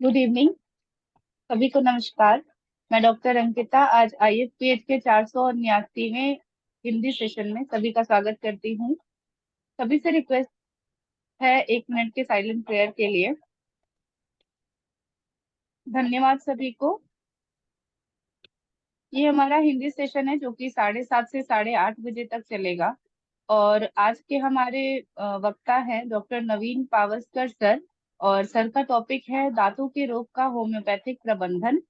Good evening. सभी को नमस्कार। मैं डॉक्टर अंकिता आज IFPH के 479वें हिंदी सेशन में सभी का स्वागत करती हूँ। सभी से रिक्वेस्ट है 1 मिनट के साइलेंट प्रेयर के लिए। धन्यवाद सभी को। ये हमारा हिंदी सेशन है जो कि 7:30 से 8:30 बजे तक चलेगा। और आज के हमारे वक्ता हैं डॉक्टर नवीन पावस्कर सर। और सर का टॉपिक है दांतों के रोग का होम्योपैथिक प्रबंधन।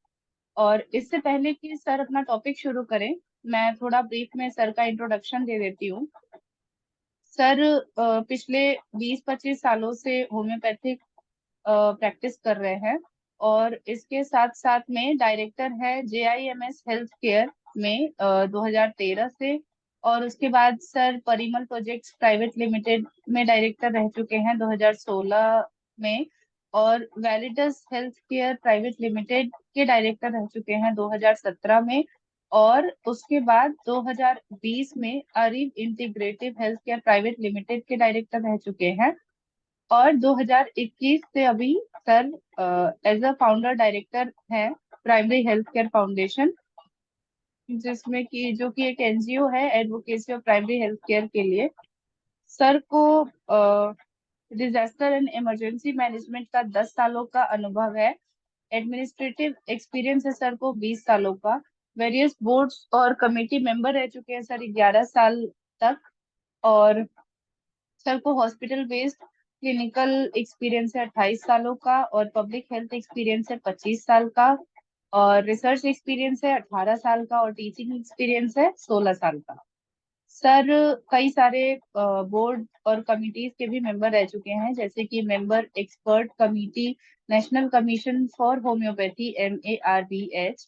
और इससे पहले कि सर अपना टॉपिक शुरू करें, मैं थोड़ा ब्रीफ में सर का इंट्रोडक्शन दे देती हूँ। सर पिछले 20-25 सालों से होम्योपैथिक प्रैक्टिस कर रहे हैं। और इसके साथ साथ में डायरेक्टर है JIMS हेल्थ केयर में 2013 से। और उसके बाद sir Parimal projects private limited में डायरेक्टर रह चुके हैं 2016 में। और वैलिडस हेल्थ केयर प्राइवेट लिमिटेड के डायरेक्टर रह चुके हैं 2017 में। और उसके बाद 2020 में Areeb integrative health care private limited के डायरेक्टर रह चुके हैं। और 2021 से अभी sir as a founder director है प्राइमरी हेल्थ केयर फाउंडेशन, जिसमें कि जो कि एक NGO है advocacy of primary health care के लिए। सर को डिजास्टर एंड इमरजेंसी मैनेजमेंट का 10 सालों का अनुभव है। एडमिनिस्ट्रेटिव एक्सपीरियंस है सर को 20 सालों का। वेरियस बोर्ड्स और कमेटी मेंबर रह चुके हैं सर 11 साल तक। और सर को हॉस्पिटल बेस्ड क्लिनिकल एक्सपीरियंस है 28 सालों का, और पब्लिक हेल्थ एक्सपीरियंस है 25 साल का, और रिसर्च एक्सपीरियंस है 18 साल का, और टीचिंग एक्सपीरियंस है 16 साल का। सर कई सारे बोर्ड और कमिटीज के भी मेंबर रह चुके हैं, जैसे कि member expert committee national commission for homeopathy MARBH,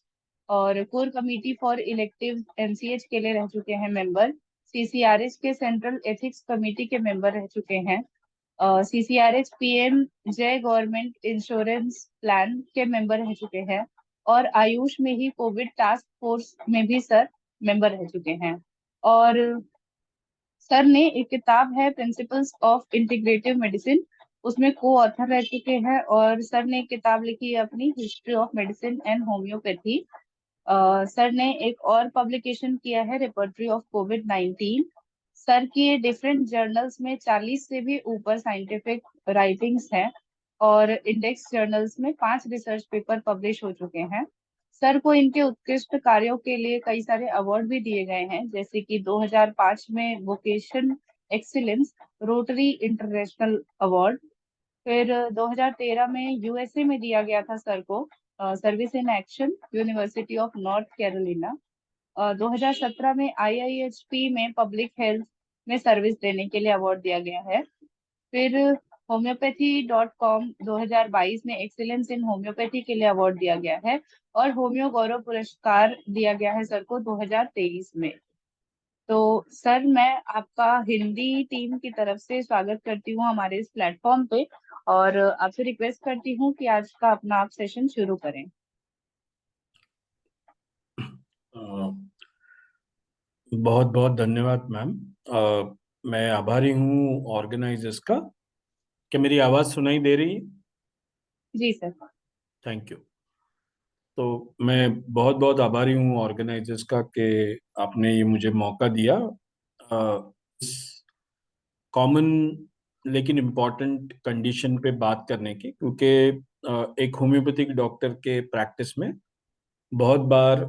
और core committee for elective MCH के लिए रह चुके हैं मेंबर। CCRH के सेंट्रल एथिक्स कमेटी के मेंबर रह चुके हैं। CCRH PM जय गवर्नमेंट इंश्योरेंस प्लान के मेंबर रह चुके हैं। और आयुष में ही कोविड टास्क फोर्स में भी सर मेंबर रह चुके हैं। और सर ने एक किताब है प्रिंसिपल्स ऑफ इंटीग्रेटिव मेडिसिन, उसमें को ऑथर रह चुके हैं। और सर ने एक किताब लिखी है अपनी history of medicine and homeopathy. Sir ने एक और पब्लिकेशन किया है रिपर्टरी ऑफ कोविड-19। सर की डिफरेंट जर्नल्स में 40 से भी ऊपर साइंटिफिक राइटिंग्स हैं। और इंडेक्स जर्नल्स में 5 रिसर्च पेपर पब्लिश हो चुके हैं। सर को इनके उत्कृष्ट कार्यों के लिए कई सारे अवार्ड भी दिए गए हैं, जैसे कि 2005 में vocation excellence Rotary International award. फिर 2013 में USA में दिया गया था सर को service in action university of north Carolina. 2017 में IIHP में पब्लिक हेल्थ में सर्विस देने के लिए अवार्ड दिया गया है। फिर homeopathy.com 2022 में एक्सीलेंस इन होम्योपैथी के लिए अवार्ड दिया गया है। और होम्यो गौरव पुरस्कार दिया गया है सर को 2023 में। तो सर मैं आपका हिंदी टीम की तरफ से स्वागत करती हूँ हमारे इस प्लेटफॉर्म पे। और आपसे रिक्वेस्ट करती हूँ कि आज का अपना आप सेशन शुरू करें। बहुत बहुत धन्यवाद मैम। मैं आभारी हूँ ऑर्गेनाइजर्स का। क्या मेरी आवाज़ सुनाई दे रही है? जी सर। Thank you. तो मैं बहुत बहुत आभारी हूँ ऑर्गेनाइजर्स का कि आपने ये मुझे मौका दिया इस कॉमन लेकिन इम्पॉर्टेंट कंडीशन पे बात करने की, क्योंकि एक होम्योपैथिक डॉक्टर के प्रैक्टिस में बहुत बार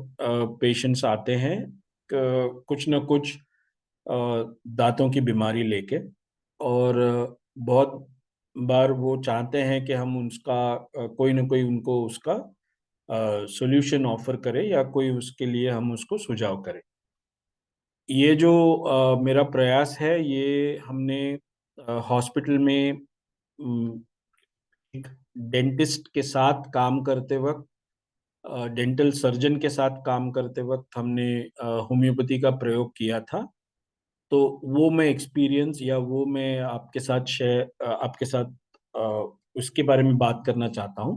पेशेंट्स आते हैं कुछ ना कुछ दांतों की बीमारी लेके। और बहुत बार वो चाहते हैं कि हम उसका कोई ना कोई उनको उसका सॉल्यूशन ऑफर करें या कोई उसके लिए हम उसको सुझाव करें। ये जो मेरा प्रयास है, ये हमने हॉस्पिटल में एक डेंटिस्ट के साथ काम करते वक्त, डेंटल सर्जन के साथ काम करते वक्त हमने होम्योपैथी का प्रयोग किया था। तो वो मैं एक्सपीरियंस या वो मैं आपके साथ अ, उसके बारे में बात करना चाहता हूँ।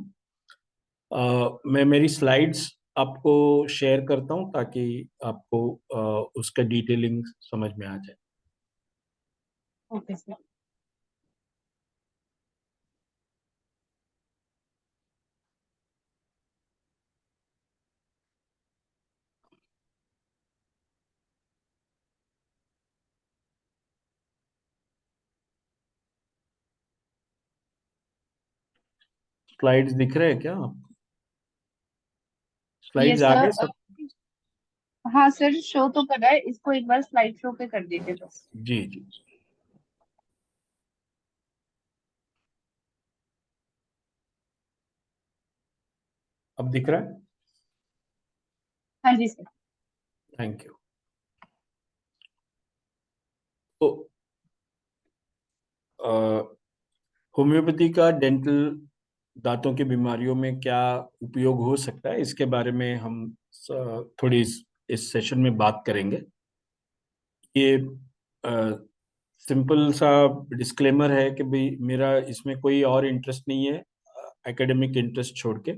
मैं मेरी स्लाइड्स आपको शेयर करता हूँ ताकि आपको उसका डिटेलिंग समझ में आ जाए। Okay sir. स्लाइड्स दिख रहे हैं क्या आप? स्लाइड्स यस आ सर। गए सब? हाँ सर, शो तो कर रहा है, इसको एक बार स्लाइड शो पे कर दीजिए बस। जी जी। अब दिख रहा है? हाँ जी सर। Thank you. तो होम्योपैथी का डेंटल दांतों की बीमारियों में क्या उपयोग हो सकता है, इसके बारे में हम थोड़ी इस सेशन में बात करेंगे। ये सिंपल सा डिस्क्लेमर है कि भाई मेरा इसमें कोई और इंटरेस्ट नहीं है, एकेडमिक इंटरेस्ट छोड़ के।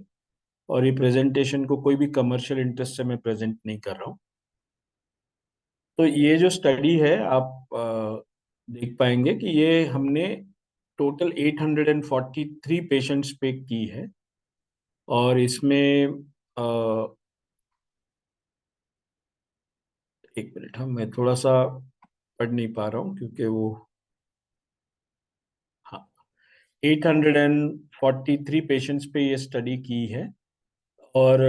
और ये प्रेजेंटेशन को कोई भी कमर्शियल इंटरेस्ट से मैं प्रेजेंट नहीं कर रहा हूँ। तो ये जो स्टडी है आप देख पाएंगे कि ये हमने टोटल 843 पेशेंट्स पे की है। और इसमें एक मिनट, हम मैं थोड़ा सा पढ़ नहीं पा रहा हूँ क्योंकि वो, हाँ, 843 पेशेंट्स पे ये स्टडी की है। और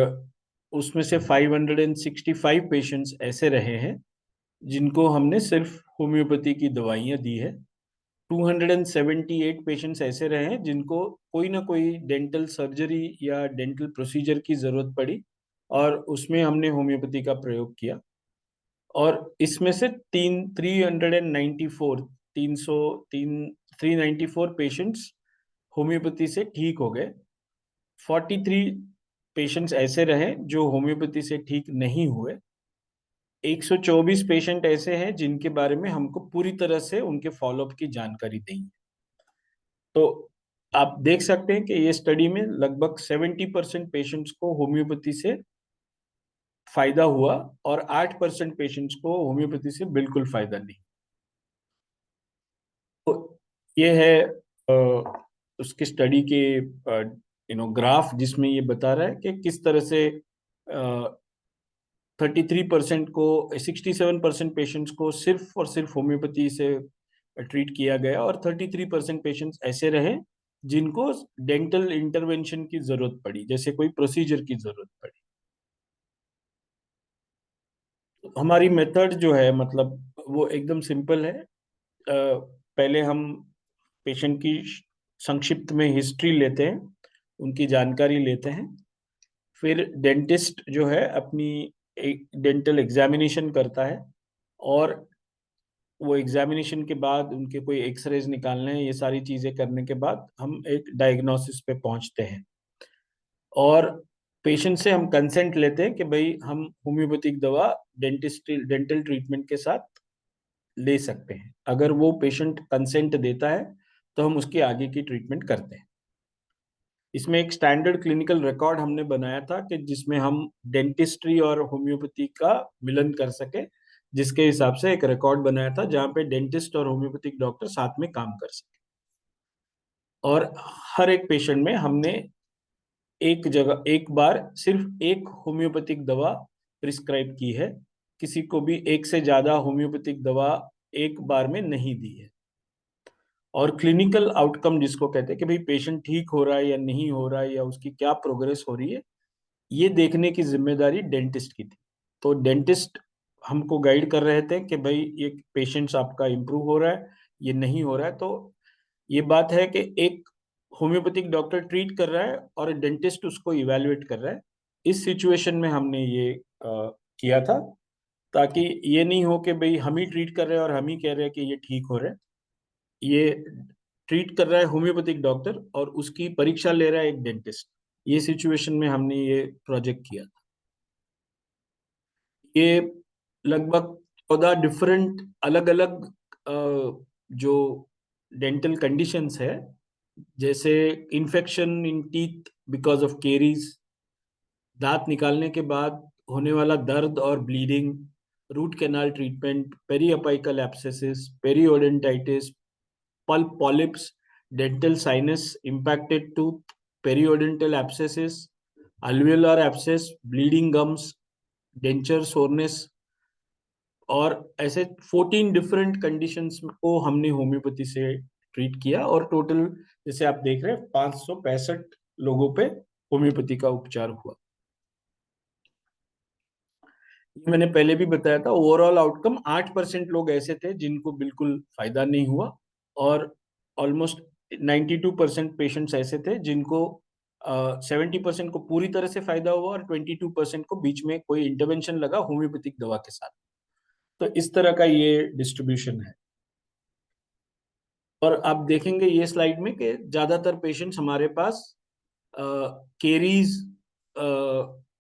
उसमें से 565 पेशेंट्स ऐसे रहे हैं जिनको हमने सिर्फ होम्योपैथी की दवाइयाँ दी है। 278 पेशेंट्स ऐसे रहे हैं जिनको कोई ना कोई डेंटल सर्जरी या डेंटल प्रोसीजर की जरूरत पड़ी और उसमें हमने होम्योपैथी का प्रयोग किया। और इसमें से 394 पेशेंट्स होम्योपैथी से ठीक हो गए। 43 पेशेंट्स ऐसे रहे जो होम्योपैथी से ठीक नहीं हुए। 124 पेशेंट ऐसे हैं जिनके बारे में हमको पूरी तरह से उनके फॉलोअप की जानकारी दी है। तो आप देख सकते हैं कि ये स्टडी में लगभग 70% पेशेंट्स को होम्योपैथी से फायदा हुआ और 8% पेशेंट्स को होम्योपैथी से बिल्कुल फायदा नहीं। तो ये है उसकी स्टडी के ग्राफ, जिसमें ये बता रहा है कि किस तरह से 33% को 67% पेशेंट्स को सिर्फ और सिर्फ होम्योपैथी से ट्रीट किया गया और 33% पेशेंट्स ऐसे रहे जिनको डेंटल इंटरवेंशन की जरूरत पड़ी, जैसे कोई प्रोसीजर की जरूरत पड़ी। तो हमारी मेथड जो है, मतलब वो एकदम सिंपल है। पहले हम पेशेंट की संक्षिप्त में हिस्ट्री लेते हैं, उनकी जानकारी लेते हैं। फिर डेंटिस्ट जो है अपनी एक डेंटल एग्जामिनेशन करता है। और वो एग्जामिनेशन के बाद उनके कोई एक्सरेज निकालने हैं, ये सारी चीजें करने के बाद हम एक डायग्नोसिस पे पहुंचते हैं। और पेशेंट से हम कंसेंट लेते हैं कि भाई हम होम्योपैथिक दवा डेंटल ट्रीटमेंट के साथ ले सकते हैं। अगर वो पेशेंट कंसेंट देता है तो हम उसकी आगे की ट्रीटमेंट करते हैं। इसमें एक स्टैंडर्ड क्लिनिकल रिकॉर्ड हमने बनाया था कि जिसमें हम डेंटिस्ट्री और होम्योपैथी का मिलन कर सके, जिसके हिसाब से एक रिकॉर्ड बनाया था जहाँ पे डेंटिस्ट और होम्योपैथिक डॉक्टर साथ में काम कर सके। और हर एक पेशेंट में हमने एक जगह एक बार सिर्फ एक होम्योपैथिक दवा प्रिस्क्राइब की है। किसी को भी एक से ज्यादा होम्योपैथिक दवा एक बार में नहीं दी है। और क्लिनिकल आउटकम जिसको कहते हैं कि भाई पेशेंट ठीक हो रहा है या नहीं हो रहा है या उसकी क्या प्रोग्रेस हो रही है, ये देखने की जिम्मेदारी डेंटिस्ट की थी। तो डेंटिस्ट हमको गाइड कर रहे थे कि भाई ये पेशेंट्स आपका इम्प्रूव हो रहा है, ये नहीं हो रहा है। तो ये बात है कि एक होम्योपैथिक डॉक्टर ट्रीट कर रहा है और डेंटिस्ट उसको इवेलुएट कर रहा है। इस सिचुएशन में हमने ये किया था, ताकि ये नहीं हो कि भाई हम ही ट्रीट कर रहे हैं और हम ही कह रहे हैं कि ये ठीक हो रहा है। ये ट्रीट कर रहा है होम्योपैथिक डॉक्टर और उसकी परीक्षा ले रहा है एक डेंटिस्ट। ये सिचुएशन में हमने ये प्रोजेक्ट किया था। ये लगभग 14 डिफरेंट अलग अलग जो डेंटल कंडीशंस है, जैसे infection in teeth because of caries, दांत निकालने के बाद होने वाला दर्द और bleeding, root canal treatment, periapical abscess, periodontitis, pulp polyps, dental sinus, impacted tooth, periodontal abscesses, alveolar abscess, bleeding gums, denture soreness। और ऐसे 14 डिफरेंट कंडीशंस को हमने होम्योपैथी से ट्रीट किया। और टोटल जैसे आप देख रहे हैं 565 लोगों पे होम्योपैथी का उपचार हुआ। ये मैंने पहले भी बताया था, ओवरऑल आउटकम 8% लोग ऐसे थे जिनको बिल्कुल फायदा नहीं हुआ, और ऑलमोस्ट 92% पेशेंट्स ऐसे थे जिनको 70% को पूरी तरह से फायदा हुआ और 22% को बीच में कोई इंटरवेंशन लगा होम्योपैथिक दवा के साथ। तो इस तरह का ये डिस्ट्रीब्यूशन है। और आप देखेंगे ये स्लाइड में कि ज्यादातर पेशेंट्स हमारे पास केरीज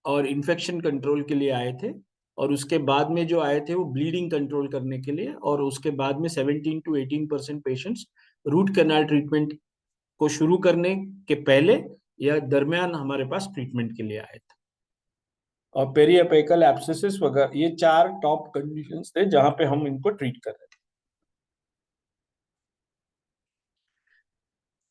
और इन्फेक्शन कंट्रोल के लिए आए थे, और उसके बाद में जो आए थे वो ब्लीडिंग कंट्रोल करने के लिए, और उसके बाद में 17 to 18% patients root canal treatment को शुरू करने के पहले या दरमियान हमारे पास ट्रीटमेंट के लिए आए थे। और पेरिएपिकल एब्सेसिस वगैरह, ये 4 टॉप कंडीशंस थे जहां पे हम इनको ट्रीट कर रहे थे।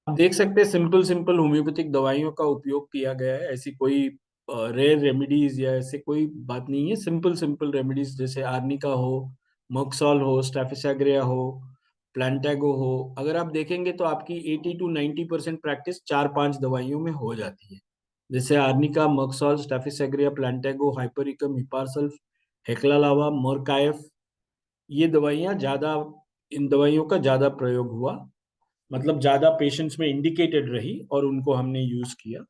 आप देख सकते हैं सिंपल सिंपल होम्योपैथिक दवाइयों का उपयोग किया गया है, ऐसी कोई रेयर रेमेडीज या ऐसे कोई बात नहीं है। सिंपल सिंपल रेमेडीज जैसे आर्निका हो, मॉक्सॉल हो, स्टाफिसाग्रिया हो, प्लांटैगो हो, अगर आप देखेंगे तो आपकी 80 to 90% प्रैक्टिस 4-5 दवाइयों में हो जाती है। जैसे आर्निका, मॉक्सॉल, स्टाफिसाग्रिया, प्लांटैगो, हाइपरिकम, हिपारसल्फ, हेक्लालावा, मोरकाएफ, ये दवाइयाँ ज्यादा, इन दवाइयों का ज्यादा प्रयोग हुआ, मतलब ज्यादा पेशेंट्स में इंडिकेटेड रही और उनको हमने यूज किया।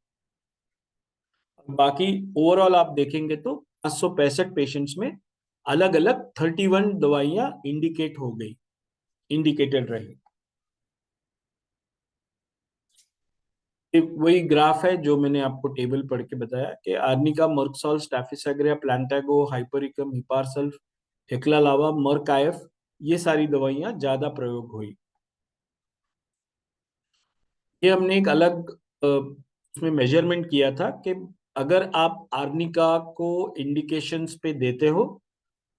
बाकी ओवरऑल आप देखेंगे तो 565 पेशेंट्स में अलग अलग 31 दवाइयां इंडिकेट हो गई, इंडिकेटेड रही। वही ग्राफ है जो मैंने आपको टेबल पढ़ के बताया कि आर्निका, मर्कसॉल, स्टाफिसाग्रिया, प्लांटागो, हाइपरिकम, हिपारसल्फ, हेक्लालावा, मर्काएफ, ये सारी दवाइयां ज्यादा प्रयोग हुई। ये हमने एक अलग उसमें मेजरमेंट किया था कि अगर आप आर्निका को इंडिकेशंस पे देते हो,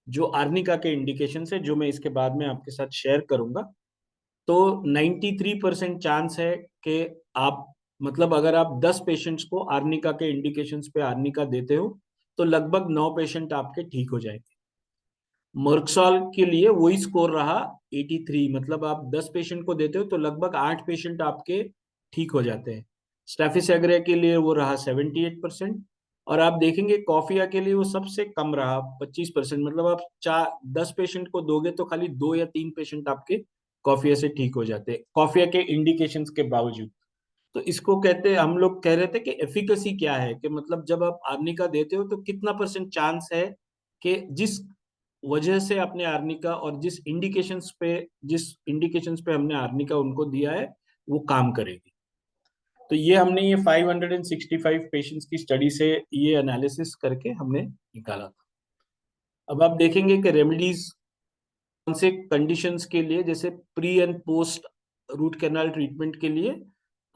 जो आर्निका के इंडिकेशन है जो मैं इसके बाद में आपके साथ शेयर करूंगा, तो 93% चांस है कि आप, मतलब अगर आप 10 पेशेंट्स को आर्निका के इंडिकेशंस पे आर्निका देते हो तो लगभग 9 पेशेंट आपके ठीक हो जाएंगे। मर्कसॉल के लिए वही स्कोर रहा 83, मतलब आप 10 पेशेंट को देते हो तो लगभग 8 पेशेंट आपके ठीक हो जाते हैं। स्टैफिसाग्रिया के लिए वो रहा 78%, और आप देखेंगे कॉफिया के लिए वो सबसे कम रहा 25%, मतलब आप 10 पेशेंट को दोगे तो खाली 2 या 3 पेशेंट आपके कॉफिया से ठीक हो जाते हैं, कॉफिया के इंडिकेशंस के बावजूद। तो इसको कहते हैं, हम लोग कह रहे थे कि एफिकेसी क्या है, कि मतलब जब आप आर्निका देते हो तो कितना परसेंट चांस है कि जिस वजह से आपने आर्निका और जिस इंडिकेशंस पे हमने आर्निका उनको दिया है वो काम करेगी। तो ये हमने ये 565 पेशेंट्स की स्टडी से ये एनालिसिस करके हमने निकाला था। अब आप देखेंगे कि रेमेडीज कौन से कंडीशंस के लिए, जैसे pre and post root canal treatment के लिए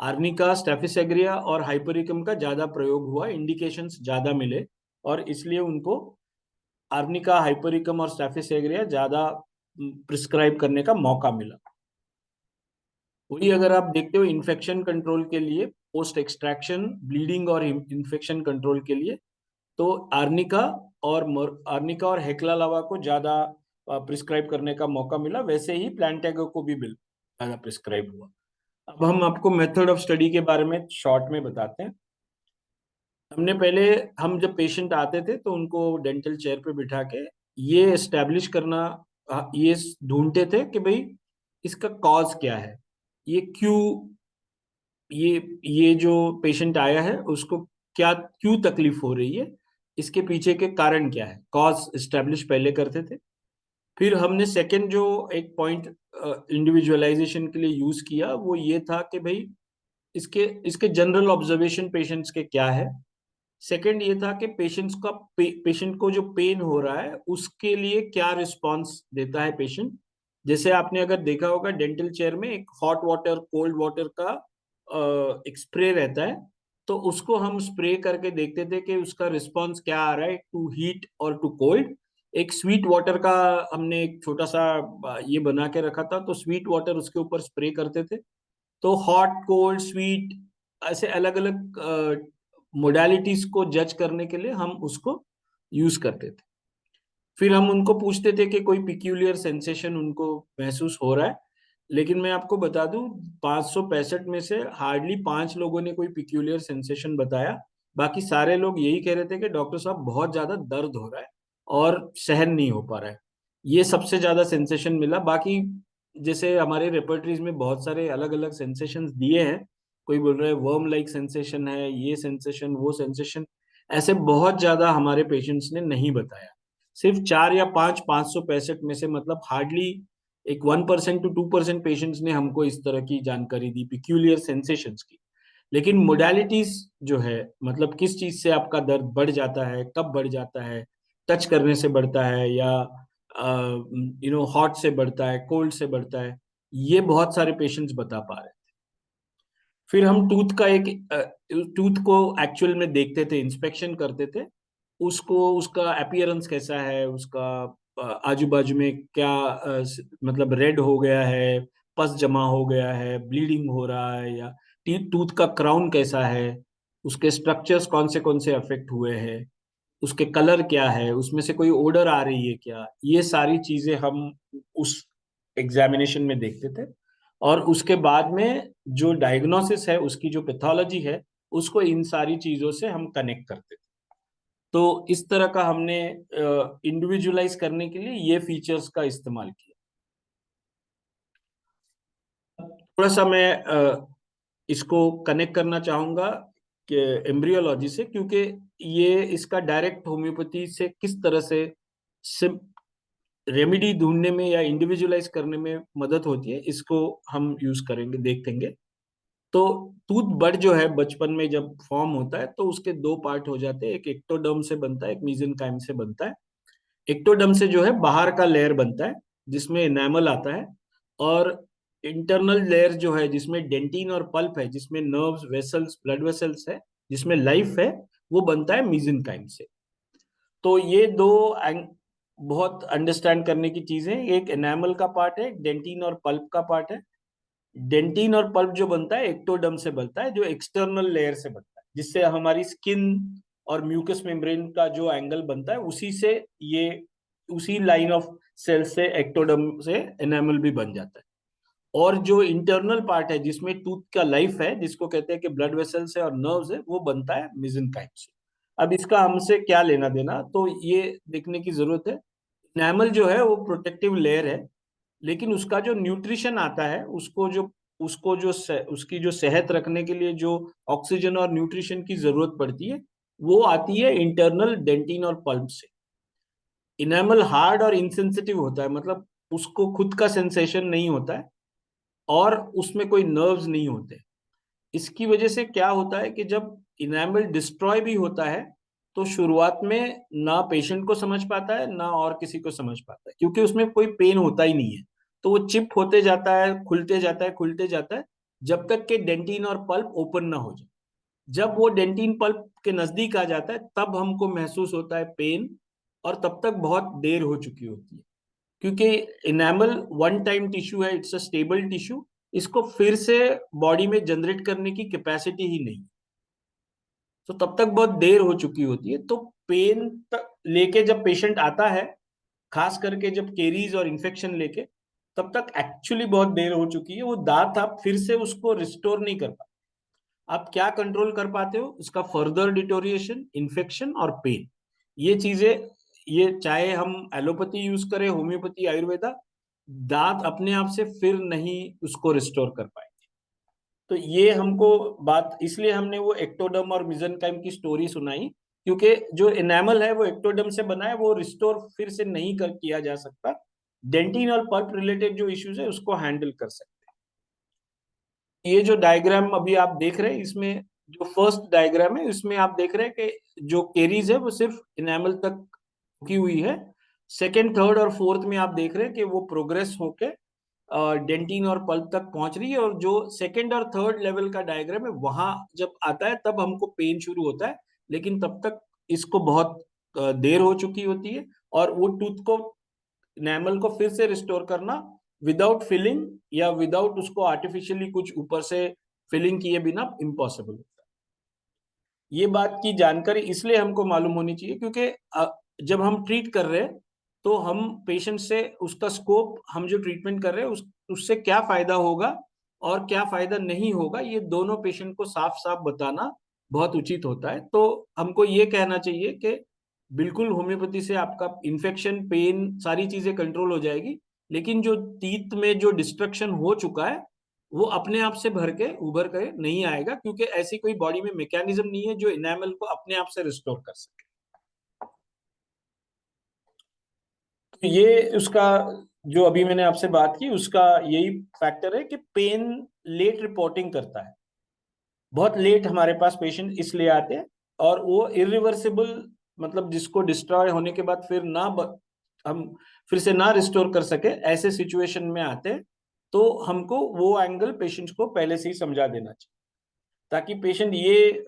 आर्निका, स्टैफिसाग्रिया और हाइपरिकम का ज्यादा प्रयोग हुआ, इंडिकेशंस ज्यादा मिले, और इसलिए उनको आर्निका, हाइपरिकम और स्टैफिसाग्रिया ज्यादा प्रिस्क्राइब करने का मौका मिला। वही अगर आप देखते हो इन्फेक्शन कंट्रोल के लिए, पोस्ट एक्सट्रैक्शन ब्लीडिंग और इन्फेक्शन कंट्रोल के लिए, तो आर्निका और हेक्ला लावा को ज्यादा प्रिस्क्राइब करने का मौका मिला, वैसे ही प्लांटेगो को भी बिल ज्यादा प्रिस्क्राइब हुआ। अब हम आपको मेथड ऑफ स्टडी के बारे में शॉर्ट में बताते हैं। हमने पहले, हम जब पेशेंट आते थे तो उनको डेंटल चेयर पे बिठा के ये एस्टेब्लिश करना, ये ढूंढते थे कि भाई इसका कॉज क्या है, ये क्यों, ये जो पेशेंट आया है उसको क्या, क्यों तकलीफ हो रही है, इसके पीछे के कारण क्या है, कॉज एस्टेब्लिश पहले करते थे। फिर हमने सेकंड जो एक पॉइंट इंडिविजुअलाइजेशन के लिए यूज किया वो ये था कि भाई इसके इसके जनरल ऑब्जर्वेशन पेशेंट्स के क्या है। सेकंड ये था कि पेशेंट को जो पेन हो रहा है उसके लिए क्या रिस्पॉन्स देता है पेशेंट। जैसे आपने अगर देखा होगा डेंटल चेयर में एक हॉट वाटर, कोल्ड वाटर का एक स्प्रे रहता है, तो उसको हम स्प्रे करके देखते थे कि उसका रिस्पॉन्स क्या आ रहा है टू हीट और टू कोल्ड। एक स्वीट वाटर का हमने एक छोटा सा ये बना के रखा था, तो स्वीट वाटर उसके ऊपर स्प्रे करते थे, तो हॉट, कोल्ड, स्वीट, ऐसे अलग अलग मोडालिटीज को जज करने के लिए हम उसको यूज करते थे। फिर हम उनको पूछते थे कि कोई पिक्यूलियर सेंसेशन उनको महसूस हो रहा है, लेकिन मैं आपको बता दूं 565 में से हार्डली 5 लोगों ने कोई पिक्यूलियर सेंसेशन बताया। बाकी सारे लोग यही कह रहे थे कि डॉक्टर साहब बहुत ज्यादा दर्द हो रहा है और सहन नहीं हो पा रहा है। ये सबसे ज्यादा सेंसेशन मिला। बाकी जैसे हमारे रेपर्टरीज में बहुत सारे अलग अलग सेंसेशंस दिए हैं, कोई बोल रहा है वर्म लाइक सेंसेशन है, ये सेंसेशन वो सेंसेशन, ऐसे बहुत ज्यादा हमारे पेशेंट्स ने नहीं बताया। सिर्फ 4 या 5 565 में से, मतलब हार्डली एक 1% टू 2% पेशेंट्स ने हमको इस तरह की जानकारी दी पिक्यूलियर सेंसेशंस की। लेकिन मोडालिटीज जो है, मतलब किस चीज से आपका दर्द बढ़ जाता है, कब बढ़ जाता है, टच करने से बढ़ता है या हॉट से बढ़ता है, कोल्ड से बढ़ता है, ये बहुत सारे पेशेंट्स बता पा रहे हैं। फिर हम टूथ को एक्चुअल में देखते थे, इंस्पेक्शन करते थे, उसको, उसका अपीयरेंस कैसा है, उसका आजू बाजू में क्या मतलब रेड हो गया है, पस जमा हो गया है, ब्लीडिंग हो रहा है, या टूथ का क्राउन कैसा है, उसके स्ट्रक्चर्स कौन से अफेक्ट हुए हैं, उसके कलर क्या है, उसमें से कोई ओडर आ रही है क्या, ये सारी चीजें हम उस एग्जामिनेशन में देखते थे। और उसके बाद में जो डायग्नोसिस है, उसकी जो पैथोलॉजी है, उसको इन सारी चीजों से हम कनेक्ट करते थे। तो इस तरह का हमने इंडिविजुअलाइज करने के लिए ये फीचर्स का इस्तेमाल किया। थोड़ा सा मैं इसको कनेक्ट करना चाहूंगा कि एम्ब्रियोलॉजी से, क्योंकि ये इसका डायरेक्ट होम्योपैथी से किस तरह से रेमेडी ढूंढने में या इंडिविजुअलाइज करने में मदद होती है, इसको हम यूज करेंगे, देखेंगे। तो टूथ बड जो है बचपन में जब फॉर्म होता है तो उसके दो पार्ट हो जाते हैं, एक एक्टोडर्म से बनता है, एक मीजेनकाइम से बनता है। एक्टोडर्म से जो है बाहर का लेयर बनता है जिसमें एनामल आता है, और इंटरनल लेयर जो है जिसमें डेंटिन और पल्प है, जिसमें नर्व्स, वेसल्स, ब्लड वेसल्स है, जिसमें लाइफ है, वो बनता है मीजेनकाइम से। तो ये दो बहुत अंडरस्टैंड करने की चीजें, एक एनामल का पार्ट है, एक डेंटिन और पल्प का पार्ट है। डेंटिन और पल्प जो बनता है एक्टोडर्म से बनता है, जो एक्सटर्नल लेयर से बनता है, जिससे हमारी स्किन और म्यूकस मेम्ब्रेन का जो एंगल बनता है, उसी से ये, उसी लाइन ऑफ सेल से एक्टोडर्म से एनामल भी बन जाता है। और जो इंटरनल पार्ट है जिसमें टूथ का लाइफ है, जिसको कहते हैं कि ब्लड वेसल्स है और नर्व्स है, वो बनता है मेसेनकाइम से। अब इसका हमसे क्या लेना देना, तो ये देखने की जरूरत है। एनामल जो है वो प्रोटेक्टिव लेयर है, लेकिन उसका जो न्यूट्रिशन आता है, उसकी जो सेहत रखने के लिए जो ऑक्सीजन और न्यूट्रिशन की जरूरत पड़ती है, वो आती है इंटरनल डेंटिन और पल्प से। इनेमल हार्ड और इंसेंसिटिव होता है, मतलब उसको खुद का सेंसेशन नहीं होता है और उसमें कोई नर्व्स नहीं होते। इसकी वजह से क्या होता है कि जब इनेमल डिस्ट्रॉय भी होता है, तो शुरुआत में ना पेशेंट को समझ पाता है ना और किसी को समझ पाता है, क्योंकि उसमें कोई पेन होता ही नहीं है। तो वो चिप होते जाता है, खुलते जाता है, खुलते जाता है, जब तक कि डेंटिन और पल्प ओपन ना हो जाए। जब वो डेंटिन पल्प के नजदीक आ जाता है, तब हमको महसूस होता है पेन, और तब तक बहुत देर हो चुकी होती है। क्योंकि इनेमल वन टाइम टिश्यू है, इट्स अ स्टेबल टिश्यू, इसको फिर से बॉडी में जनरेट करने की कैपेसिटी ही नहीं, तो तब तक बहुत देर हो चुकी होती है। तो पेन लेके जब पेशेंट आता है, खास करके जब केरीज और इन्फेक्शन लेके, तब तक एक्चुअली बहुत देर हो चुकी है। वो दांत आप फिर से उसको रिस्टोर नहीं कर पाते। आप क्या कंट्रोल कर पाते हो, उसका फर्दर डिटोरिएशन, इन्फेक्शन और पेन। ये चीजें, ये चाहे हम एलोपैथी यूज करें, होम्योपैथी, आयुर्वेदा, दांत अपने आप से फिर नहीं उसको रिस्टोर कर पाए। तो ये हमको बात, इसलिए हमने वो एक्टोडर्म और मेसेनकाइम की स्टोरी सुनाई, क्योंकि जो एनामल है वो एक्टोडर्म से बना है, वो रिस्टोर फिर से नहीं कर किया जा सकता। डेंटिन और पल्प रिलेटेड जो इश्यूज है उसको हैंडल कर सकते हैं। ये जो डायग्राम अभी आप देख रहे हैं, इसमें जो फर्स्ट डायग्राम है, इसमें आप देख रहे हैं कि जो केरीज है वो सिर्फ इनेमल तक रुकी हुई है। सेकेंड, थर्ड और फोर्थ में आप देख रहे हैं कि वो प्रोग्रेस होके डेंटिन और पल्प तक पहुंच रही है। और जो सेकेंड और थर्ड लेवल का डायग्राम है, वहां जब आता है तब हमको पेन शुरू होता है, लेकिन तब तक इसको बहुत देर हो चुकी होती है। और वो टूथ को, एनामल को फिर से रिस्टोर करना विदाउट फिलिंग या विदाउट उसको आर्टिफिशियली कुछ ऊपर से फिलिंग किए बिना इम्पॉसिबल होता है। ये बात की जानकारी इसलिए हमको मालूम होनी चाहिए, क्योंकि जब हम ट्रीट कर रहे हैं तो हम पेशेंट से उसका स्कोप, हम जो ट्रीटमेंट कर रहे हैं उससे क्या फायदा होगा और क्या फायदा नहीं होगा, ये दोनों पेशेंट को साफ साफ बताना बहुत उचित होता है। तो हमको ये कहना चाहिए कि बिल्कुल होम्योपैथी से आपका इन्फेक्शन, पेन, सारी चीजें कंट्रोल हो जाएगी, लेकिन जो टीथ में जो डिस्ट्रक्शन हो चुका है वो अपने आप से उभर के नहीं आएगा, क्योंकि ऐसी कोई बॉडी में मैकेनिज्म नहीं है जो इनेमल को अपने आप से रिस्टोर कर सके। तो ये उसका जो अभी मैंने आपसे बात की, उसका यही फैक्टर है कि पेन लेट रिपोर्टिंग करता है। बहुत लेट हमारे पास पेशेंट इसलिए आते हैं, और वो इरिवर्सिबल, मतलब जिसको डिस्ट्रॉय होने के बाद फिर हम फिर से ना रिस्टोर कर सके, ऐसे सिचुएशन में आते हैं। तो हमको वो एंगल पेशेंट को पहले से ही समझा देना चाहिए, ताकि पेशेंट ये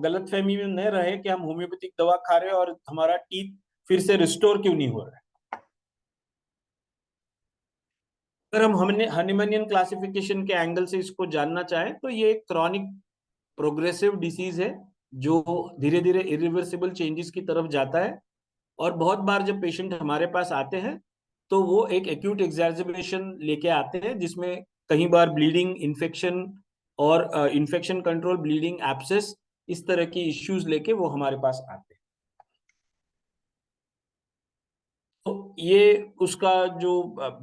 गलत फहमी में न रहे कि हम होम्योपैथिक दवा खा रहे हैं और हमारा टीथ फिर से रिस्टोर क्यों नहीं हो रहा है। अगर हम हमने हनीमैनियन क्लासिफिकेशन के एंगल से इसको जानना चाहें, तो ये एक क्रॉनिक प्रोग्रेसिव डिसीज है जो धीरे धीरे इरिवर्सिबल चेंजेस की तरफ जाता है। और बहुत बार जब पेशेंट हमारे पास आते हैं तो वो एक एक्यूट एग्जैर्जर्बेशन लेके आते हैं, जिसमें कई बार ब्लीडिंग, इन्फेक्शन और इन्फेक्शन कंट्रोल, ब्लीडिंग, एब्सेस, इस तरह की इश्यूज लेके वो हमारे पास आते हैं। तो ये उसका जो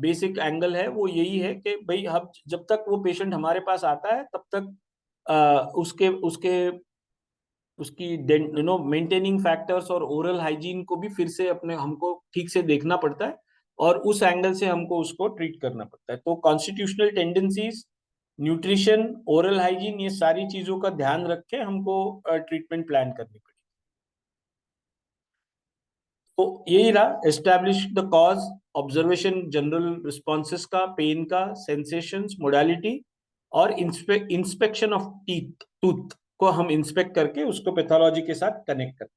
बेसिक एंगल है वो यही है कि भाई हम जब तक वो पेशेंट हमारे पास आता है तब तक उसके उसके उसकी मेंटेनिंग फैक्टर्स और ओरल हाइजीन को भी फिर से अपने हमको ठीक से देखना पड़ता है, और उस एंगल से हमको उसको ट्रीट करना पड़ता है। तो constitutional tendencies, nutrition, oral hygiene, ये सारी चीजों का ध्यान रख के हमको ट्रीटमेंट प्लान करनी पड़ेगी। तो यही रहा, establish the cause, observation general responses का, पेन का, सेंसेशंस, मोडालिटी, और इंस्पेक्शन ऑफ टीथ, टूथ को हम इंस्पेक्ट करके उसको पैथोलॉजी के साथ कनेक्ट करते हैं।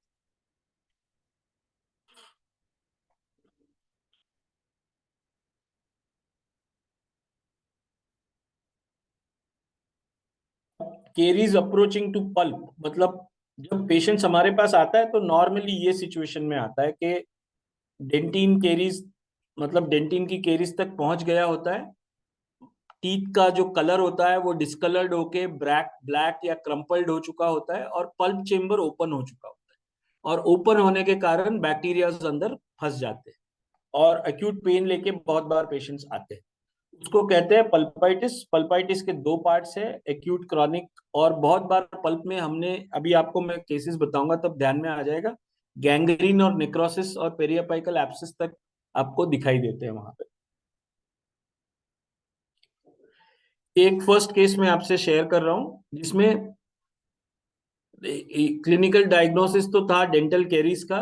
केरीज अप्रोचिंग टू पल्प, मतलब जब पेशेंट्स हमारे पास आता है तो नॉर्मली ये सिचुएशन में आता है कि डेंटिन केरीज, मतलब डेंटिन की केरीज तक पहुंच गया होता है। टीथ का जो कलर होता है वो डिस्कलर्ड होके ब्लैक ब्लैक या क्रम्पल्ड हो चुका होता है, और पल्प चेम्बर ओपन हो चुका होता है, और ओपन होने के कारण बैक्टीरिया अंदर फंस जाते हैं, और एक्यूट पेन लेके बहुत बार पेशेंट्स आते हैं। उसको कहते हैं पल्पाइटिस। पल्पाइटिस के दो पार्ट्स है, एक्यूट, क्रॉनिक। और बहुत बार पल्प में हमने, अभी आपको मैं केसेस बताऊंगा तब ध्यान में आ जाएगा, गैंग्रीन और नेक्रोसिस और पेरियापाइकल एब्सेस तक आपको दिखाई देते हैं वहां पे। एक फर्स्ट केस मैं आपसे शेयर कर रहा हूं, जिसमें क्लिनिकल डायग्नोसिस तो था डेंटल कैरीज का।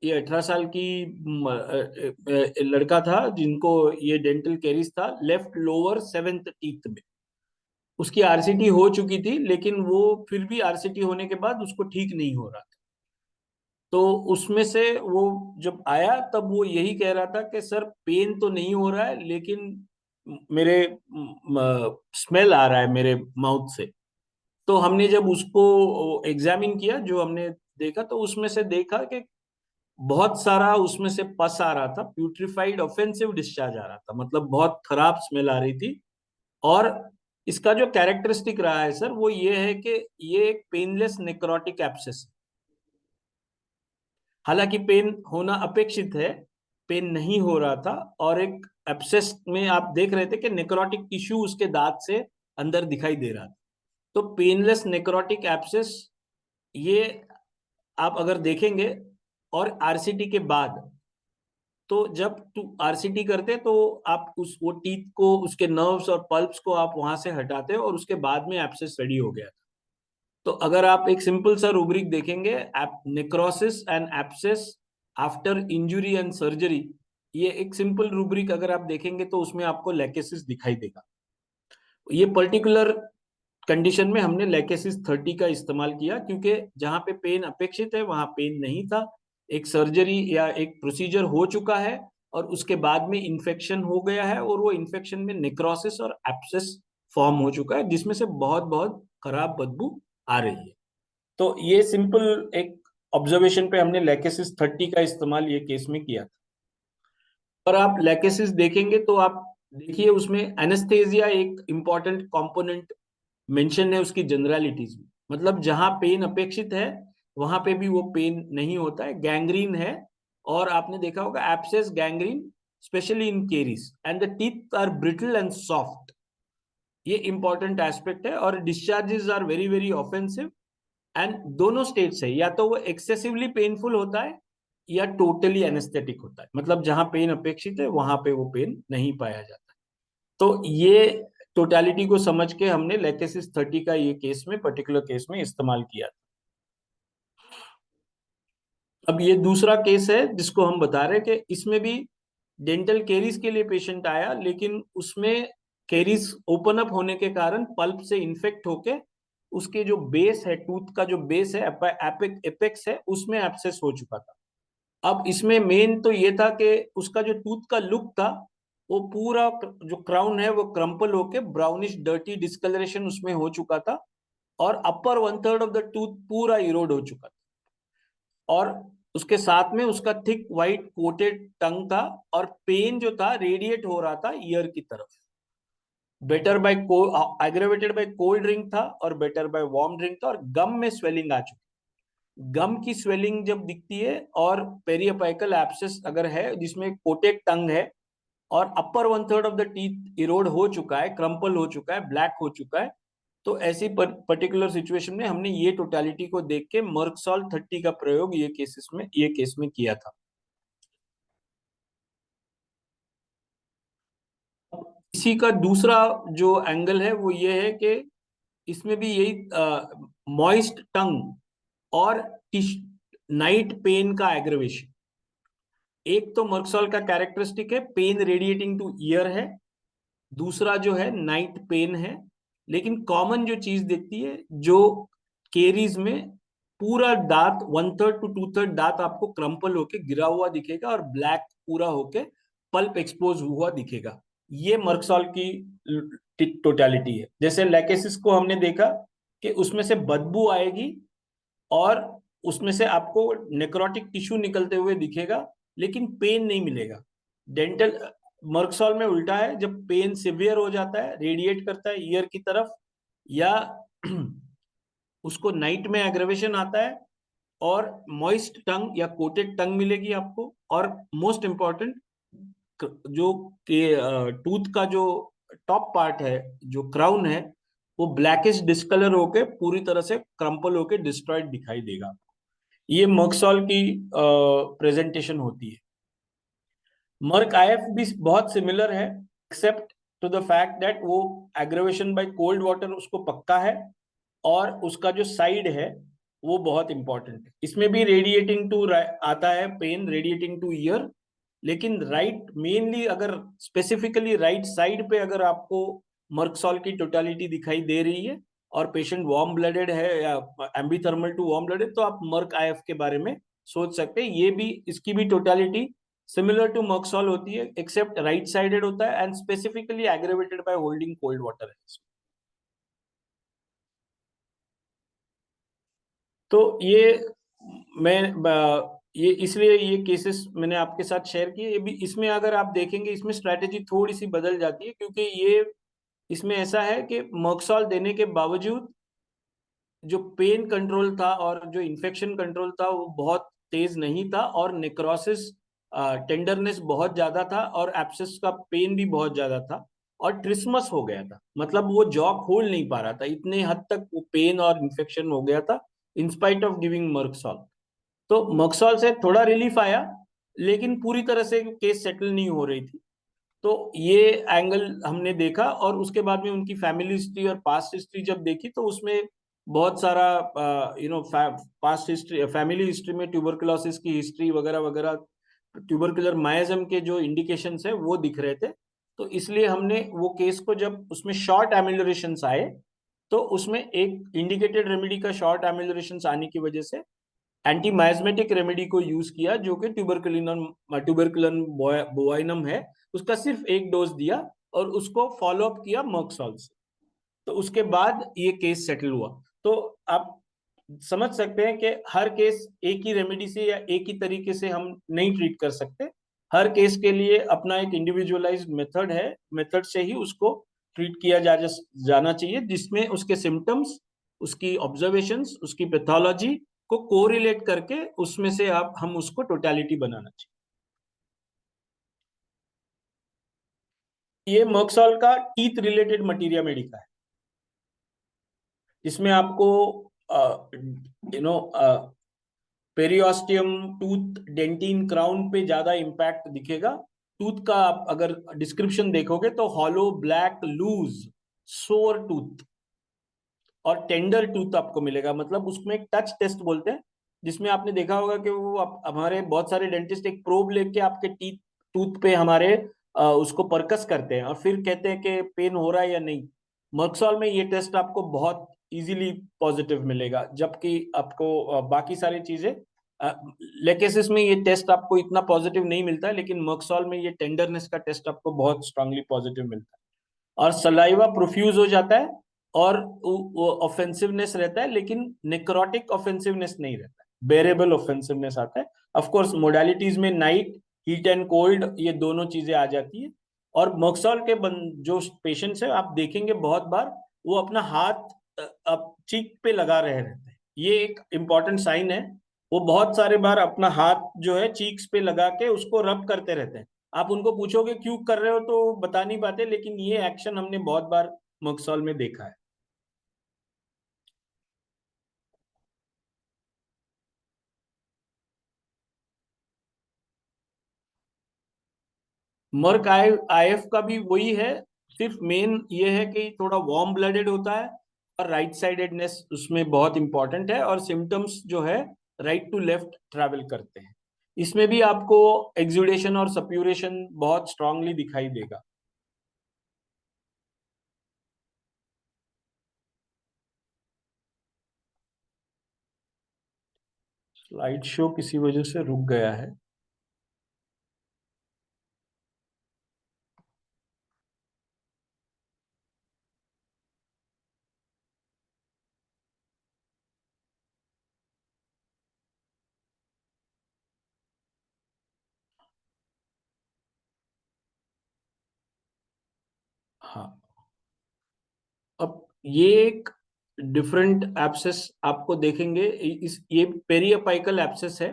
ये 18 साल की लड़का था जिनको ये डेंटल कैरीज था लेफ्ट लोअर 7th टीथ में। उसकी आरसीटी हो चुकी थी, लेकिन वो फिर भी आरसीटी होने के बाद उसको ठीक नहीं हो रहा था। तो उसमें से वो जब आया तब वो यही कह रहा था कि सर पेन तो नहीं हो रहा है, लेकिन मेरे स्मेल आ रहा है मेरे माउथ से। तो हमने जब उसको एग्जामिन किया, जो हमने देखा, तो उसमें से देखा कि बहुत सारा उसमें से पस आ रहा था, प्यूट्रिफाइड ऑफेंसिव डिस्चार्ज आ रहा था, मतलब बहुत खराब स्मेल आ रही थी। और इसका जो कैरेक्टरिस्टिक रहा है सर, वो ये है कि ये एक पेनलेस नेक्रोटिक एब्सेस। हालांकि पेन होना अपेक्षित है, पेन नहीं हो रहा था, और एक एब्सेस में आप देख रहे थे कि नेक्रोटिक टिश्यू उसके दांत से अंदर दिखाई दे रहा था। तो पेनलेस नेक्रोटिक एब्सेस, ये आप अगर देखेंगे, और आरसीटी के बाद, तो जब आरसीटी करते तो आप उस वो टीथ को, उसके नर्व्स और पल्प्स को आप वहां से हटाते हो, और उसके बाद में एब्सेस रेडी हो गया था। तो अगर आप एक सिंपल सा रूब्रिक देखेंगे, necrosis and abscess after injury and surgery, ये एक सिंपल रूब्रिक अगर आप देखेंगे तो उसमें आपको लैकेसिस दिखाई देगा। ये पर्टिकुलर कंडीशन में हमने लैकेसिस 30 का इस्तेमाल किया, क्योंकि जहां पे पेन अपेक्षित है वहां पेन नहीं था, एक सर्जरी या एक प्रोसीजर हो चुका है, और उसके बाद में इन्फेक्शन हो गया है, और वो इन्फेक्शन में नेक्रोसिस और एब्सेस फॉर्म हो चुका है, जिसमें से बहुत बहुत खराब बदबू आ रही है। तो ये सिंपल एक ऑब्जर्वेशन पे हमने लैकेसिस 30 का इस्तेमाल ये केस में किया था। और आप लैकेसिस देखेंगे तो आप देखिए उसमें एनेस्थेसिया एक इंपॉर्टेंट कंपोनेंट मेंशन है उसकी जनरलिटीज में। मतलब जहां पेन अपेक्षित है वहां पे भी वो पेन नहीं होता है, गैंग्रीन है। और आपने देखा होगा abscess gangrene specially in caries and the teeth are brittle and soft. ये इंपॉर्टेंट एस्पेक्ट है। और discharges are very very offensive and दोनों स्टेट्स है, या तो वो एक्सेसिवली पेनफुल होता है या टोटली एनेस्थेटिक होता है। मतलब जहां पेन अपेक्षित है वहां पे वो पेन नहीं पाया जाता। तो ये टोटलिटी को समझ के हमने लेकेसिस 30 का ये केस में, पर्टिकुलर केस में इस्तेमाल किया। अब ये दूसरा केस है जिसको हम बता रहे कि इसमें भी डेंटल केरीज के लिए पेशेंट आया, लेकिन उसमें केरीज ओपन अप होने के कारण पल्प से इन्फेक्ट होके उसके जो बेस है, टूथ का जो बेस है, एपेक्स है, उसमें एब्सेस हो चुका था। अब इसमें मेन तो ये था कि उसका जो टूथ का लुक था वो पूरा जो क्राउन है वो क्रम्पल होके ब्राउनिश डर्टी डिस्कलरेशन उसमें हो चुका था और अपर 1/3 ऑफ द टूथ पूरा इरोड हो चुका था। और उसके साथ में उसका थिक वाइट कोटेड टंग था और पेन जो था रेडिएट हो रहा था ईयर की तरफ। Better by aggravated by cold drink था और बेटर बाय वार्म ड्रिंक था। और गम में स्वेलिंग आ चुकी। गम की स्वेलिंग जब दिखती है और पेरियपाइकल एब्सेस अगर है जिसमें कोटेड टंग है और अपर 1/3 ऑफ द टीथ इरोड हो चुका है, क्रम्पल हो चुका है, ब्लैक हो चुका है, तो ऐसी पर्टिकुलर सिचुएशन में हमने ये टोटलिटी को देख के मर्कसॉल 30 का प्रयोग ये केस में किया था। इसी का दूसरा जो एंगल है वो ये है कि इसमें भी यही मॉइस्ट टंग और नाइट पेन का एग्रेवेशन। एक तो मर्कसॉल का कैरेक्टरिस्टिक है पेन रेडिएटिंग टू ईयर है, दूसरा जो है नाइट पेन है। लेकिन कॉमन जो चीज दिखती है जो केरीज में पूरा दांत 1/3 to 2/3 दांत आपको क्रम्पल होके गिरा हुआ दिखेगा और ब्लैक पूरा होके पल्प एक्सपोज हुआ दिखेगा। ये मर्कसॉल की टोटलिटी है। जैसे लैकेसिस को हमने देखा कि उसमें से बदबू आएगी और उसमें से आपको नेक्रोटिक टिश्यू निकलते हुए दिखेगा, लेकिन पेन नहीं मिलेगा। डेंटल मर्कसॉल में उल्टा है, जब पेन सिवियर हो जाता है, रेडिएट करता है ईयर की तरफ, या उसको नाइट में एग्रेवेशन आता है और मॉइस्ट टंग या कोटेड टंग मिलेगी आपको। और मोस्ट इंपॉर्टेंट जो टूथ का जो टॉप पार्ट है, जो क्राउन है, वो ब्लैकिश डिस्कलर होके पूरी तरह से क्रम्पल होके डिस्ट्रॉयड दिखाई देगा। ये मर्कसॉल की प्रेजेंटेशन होती है। मर्क आईएफ भी बहुत सिमिलर है except to the fact that वो एग्रेवेशन बाय कोल्ड वाटर उसको पक्का है और उसका जो साइड है वो बहुत इंपॉर्टेंट है। इसमें भी रेडिएटिंग टू आता है, पेन रेडिएटिंग टू ईयर। लेकिन राइट मेनली अगर स्पेसिफिकली राइट साइड पे अगर आपको मर्कसॉल की टोटलिटी दिखाई दे रही है और पेशेंट वार्म ब्लडेड है या एम्बीथर्मल टू वार्म ब्लडेड, तो आप मर्क आईएफ के बारे में सोच सकते हैं। ये भी, इसकी भी टोटलिटी सिमिलर टू मर्कसॉल होती है एक्सेप्ट राइट साइडेड होता है and specifically aggravated by holding cold water है। तो मैं ये इसलिए ये केसेस मैंने आपके साथ शेयर किए। ये भी इसमें अगर आप देखेंगे इसमें स्ट्रैटेजी थोड़ी सी बदल जाती है, क्योंकि ये इसमें ऐसा है कि मर्कसॉल देने के बावजूद जो पेन कंट्रोल था और जो इन्फेक्शन कंट्रोल था वो बहुत तेज नहीं था और नेक्रोसिस टेंडरनेस बहुत ज्यादा था और एब्सेस का पेन भी बहुत ज्यादा था और ट्रिस्मस हो गया था। मतलब वो जॉ खोल नहीं पा रहा था, इतने हद तक वो पेन और इन्फेक्शन हो गया था इंस्पाइट ऑफ गिविंग मर्कसॉल। तो मर्कसॉल से थोड़ा रिलीफ आया, लेकिन पूरी तरह से केस सेटल नहीं हो रही थी। तो ये एंगल हमने देखा और उसके बाद में उनकी फैमिली हिस्ट्री और पास्ट हिस्ट्री जब देखी तो उसमें बहुत सारा पास्ट हिस्ट्री, फैमिली हिस्ट्री में ट्यूबरकुलोसिस की हिस्ट्री वगैरह वगैरह, ट्यूबरकुलर मायजम के जो इंडिकेशंस है वो दिख रहे थे। तो इसलिए हमने वो केस को, जब उसमें शॉर्ट एमिलोरेशन आए तो उसमें एक इंडिकेटेड रेमेडी का शॉर्ट एमिलोरेशन आने की वजह से एंटी माइजमेटिक रेमेडी को यूज किया, जो कि ट्यूबरकुलन बोवाइनम है, उसका सिर्फ एक डोज दिया और उसको फॉलो अप किया मर्कसॉल से। तो उसके बाद ये केस सेटल हुआ। तो आप समझ सकते हैं कि हर केस एक ही रेमेडी से या एक ही तरीके से हम नहीं ट्रीट कर सकते। हर केस के लिए अपना एक इंडिविजुअलाइज्ड मेथड है, मेथड से ही उसको ट्रीट किया जाना चाहिए, जिसमें उसके सिम्टम्स, उसकी ऑब्जर्वेशंस, उसकी पैथोलॉजी को कोरिलेट करके उसमें से आप हम उसको टोटलिटी बनाना चाहिए। ये मर्कसॉल का टीथ रिलेटेड मटीरिया मेडिका है, जिसमें आपको you know periosteum, tooth, dentin, crown पे ज्यादा इम्पैक्ट दिखेगा। टूथ का आप अगर डिस्क्रिप्शन देखोगे तो हॉलो, ब्लैक, लूज, सोर टूथ और टेंडर टूथ आपको मिलेगा। मतलब उसमें एक टच टेस्ट बोलते हैं, जिसमें आपने देखा होगा कि वो हमारे बहुत सारे डेंटिस्ट एक प्रोब लेके आपके टीथ टूथ पे हमारे उसको परकस करते हैं और फिर कहते हैं कि पेन हो रहा है या नहीं। मर्कसॉल में ये टेस्ट आपको बहुत इजीली पॉजिटिव मिलेगा, जबकि आपको बाकी सारी चीजें लेकेसिस में ये टेस्ट आपको इतना पॉजिटिव नहीं मिलता है, लेकिन मर्कसॉल में ये टेंडरनेस का टेस्ट आपको बहुत स्ट्रांगली पॉजिटिव मिलता है। और सलाइवा प्रोफ्यूज हो जाता है और ऑफेंसिवनेस रहता है, लेकिन नेक्रोटिक ऑफेंसिवनेस नहीं रहता है, बेरेबल ऑफेंसिवनेस आता है। ऑफ कोर्स मोडालिटीज में नाइट, हीट एंड कोल्ड, ये दोनों चीजें आ जाती है। और मर्कसॉल के जो पेशेंट्स है आप देखेंगे बहुत बार वो अपना हाथ चीक पे लगा रहे रहते हैं, ये एक इंपॉर्टेंट साइन है। वो बहुत सारे बार अपना हाथ जो है चीक्स पे लगा के उसको रब करते रहते हैं। आप उनको पूछोगे क्यों कर रहे हो तो बता नहीं पाते, लेकिन ये एक्शन हमने बहुत बार मक्सौल में देखा है। मर्क आई आईएफ का भी वही है, सिर्फ मेन ये है कि थोड़ा वार्म ब्लडेड होता है और राइट साइडेडनेस उसमें बहुत इंपॉर्टेंट है, और सिम्टम्स जो है राइट टू लेफ्ट ट्रैवल करते हैं। इसमें भी आपको एक्सुडेशन और सप्यूरेशन बहुत स्ट्रांगली दिखाई देगा। स्लाइड शो किसी वजह से रुक गया है। हाँ, अब ये एक डिफरेंट एब्सेस आपको देखेंगे। इस ये पेरियपाइकल एब्सेस है।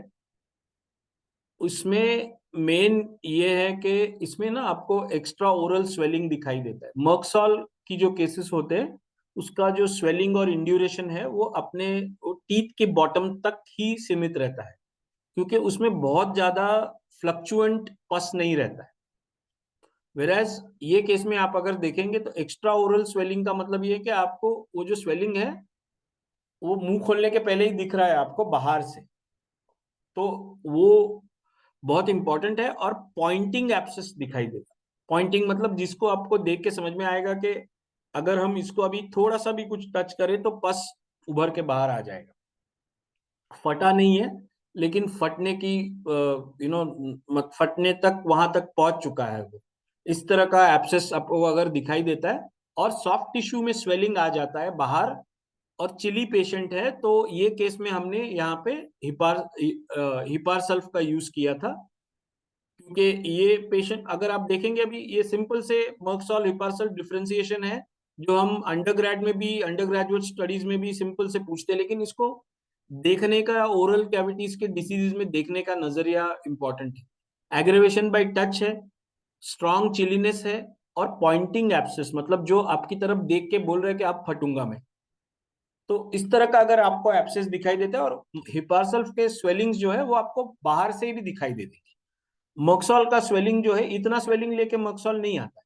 उसमें मेन ये है कि इसमें ना आपको एक्स्ट्रा ओरल स्वेलिंग दिखाई देता है। मर्कसॉल की जो केसेस होते हैं उसका जो स्वेलिंग और इंड्यूरेशन है वो अपने टीथ के बॉटम तक ही सीमित रहता है, क्योंकि उसमें बहुत ज्यादा फ्लक्चुएंट पस नहीं रहता है। वेराज ये केस में आप अगर देखेंगे तो एक्स्ट्रा ओरल स्वेलिंग का मतलब ये है कि आपको वो जो स्वेलिंग है वो मुंह खोलने के पहले ही दिख रहा है आपको बाहर से, तो वो बहुत इंपॉर्टेंट है। और पॉइंटिंग एब्सेस दिखाई देगा। पॉइंटिंग मतलब जिसको आपको देख के समझ में आएगा कि अगर हम इसको अभी थोड़ा सा भी कुछ टच करें तो पस उभर के बाहर आ जाएगा। फटा नहीं है, लेकिन फटने की फटने तक वहां तक पहुंच चुका है वो। इस तरह का एब्सेस आपको अगर दिखाई देता है और सॉफ्ट टिश्यू में स्वेलिंग आ जाता है बाहर और चिली पेशेंट है, तो ये केस में हमने यहाँ पे हिपार सल्फ का यूज किया था। क्योंकि ये पेशेंट अगर आप देखेंगे अभी ये सिंपल से मर्कसॉल हिपार सल्फ डिफरेंशिएशन है, जो हम अंडर में भी, अंडर ग्रेजुएट स्टडीज में भी सिंपल से पूछते हैं, लेकिन इसको देखने का, ओरल कैविटीज के डिसीजेज में देखने का नजरिया इंपॉर्टेंट है। एग्रेवेशन बाय टच है, स्ट्रॉन्ग चिलीनेस है, और पॉइंटिंग एब्सेस मतलब जो आपकी तरफ देख के बोल रहे हैं कि आप फटूंगा मैं। तो इस तरह का अगर आपको एब्सेस दिखाई देता है, और हिपार्सल्फ के स्वेलिंग्स जो है वो आपको बाहर से भी दिखाई दे देगी। मक्सॉल का स्वेलिंग जो है इतना स्वेलिंग लेके मक्सॉल नहीं आता है।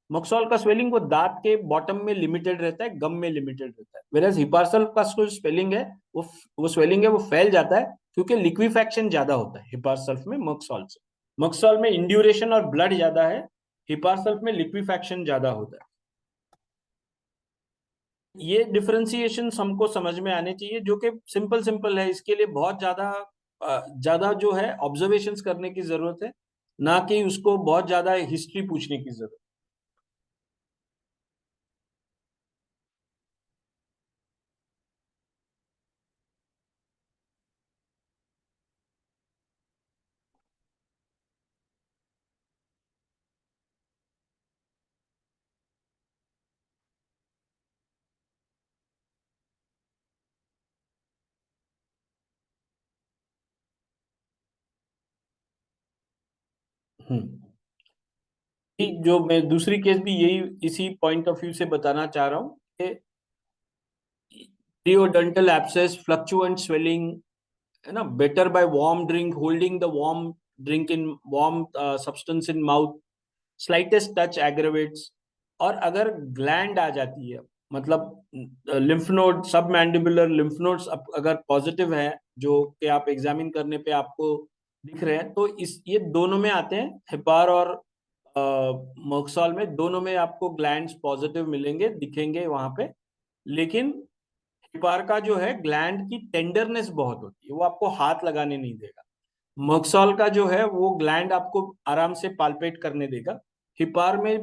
मक्सॉल का स्वेलिंग वो दांत के बॉटम में लिमिटेड रहता है, गम में लिमिटेड रहता है। वेरएज हिपार्सल का जो स्वेलिंग है वो स्वेलिंग है वो फैल जाता है, क्योंकि लिक्विफैक्शन ज्यादा होता है हिपार्सल्फ में मक्सॉल से। मक्सॉल में इंड्यूरेशन और ब्लड ज्यादा है, हिपार्सल्फ में लिक्विफैक्शन ज्यादा होता है। ये डिफरेंशिएशन हमको समझ में आने चाहिए, जो कि सिंपल सिंपल है। इसके लिए बहुत ज्यादा जो है ऑब्जर्वेशंस करने की जरूरत है, ना कि उसको बहुत ज्यादा हिस्ट्री पूछने की जरूरत। हम्म। जो मैं दूसरी केस भी यही इसी पॉइंट ऑफ व्यू से बताना चाह रहा हूँ कि periodontal abscess, fluctuant swelling, है ना, better by warm drink, holding the warm drink in warm substance in mouth, slightest touch aggravates। और अगर ग्लैंड आ जाती है, मतलब लिम्फ नोड, सब मैंडिबुलर लिम्फ नोड्स अगर पॉजिटिव है, जो कि आप एग्जामिन करने पे आपको दिख रहे हैं, तो इस ये दोनों में आते हैं, हेपार और मोक्सॉल में, दोनों में आपको ग्लैंड्स पॉजिटिव मिलेंगे, दिखेंगे वहां पे। लेकिन हिपार का जो है, ग्लैंड की टेंडरनेस बहुत होती है, वो आपको हाथ लगाने नहीं देगा। मक्सॉल का जो है, वो ग्लैंड आपको आराम से पाल्पेट करने देगा। हिपार में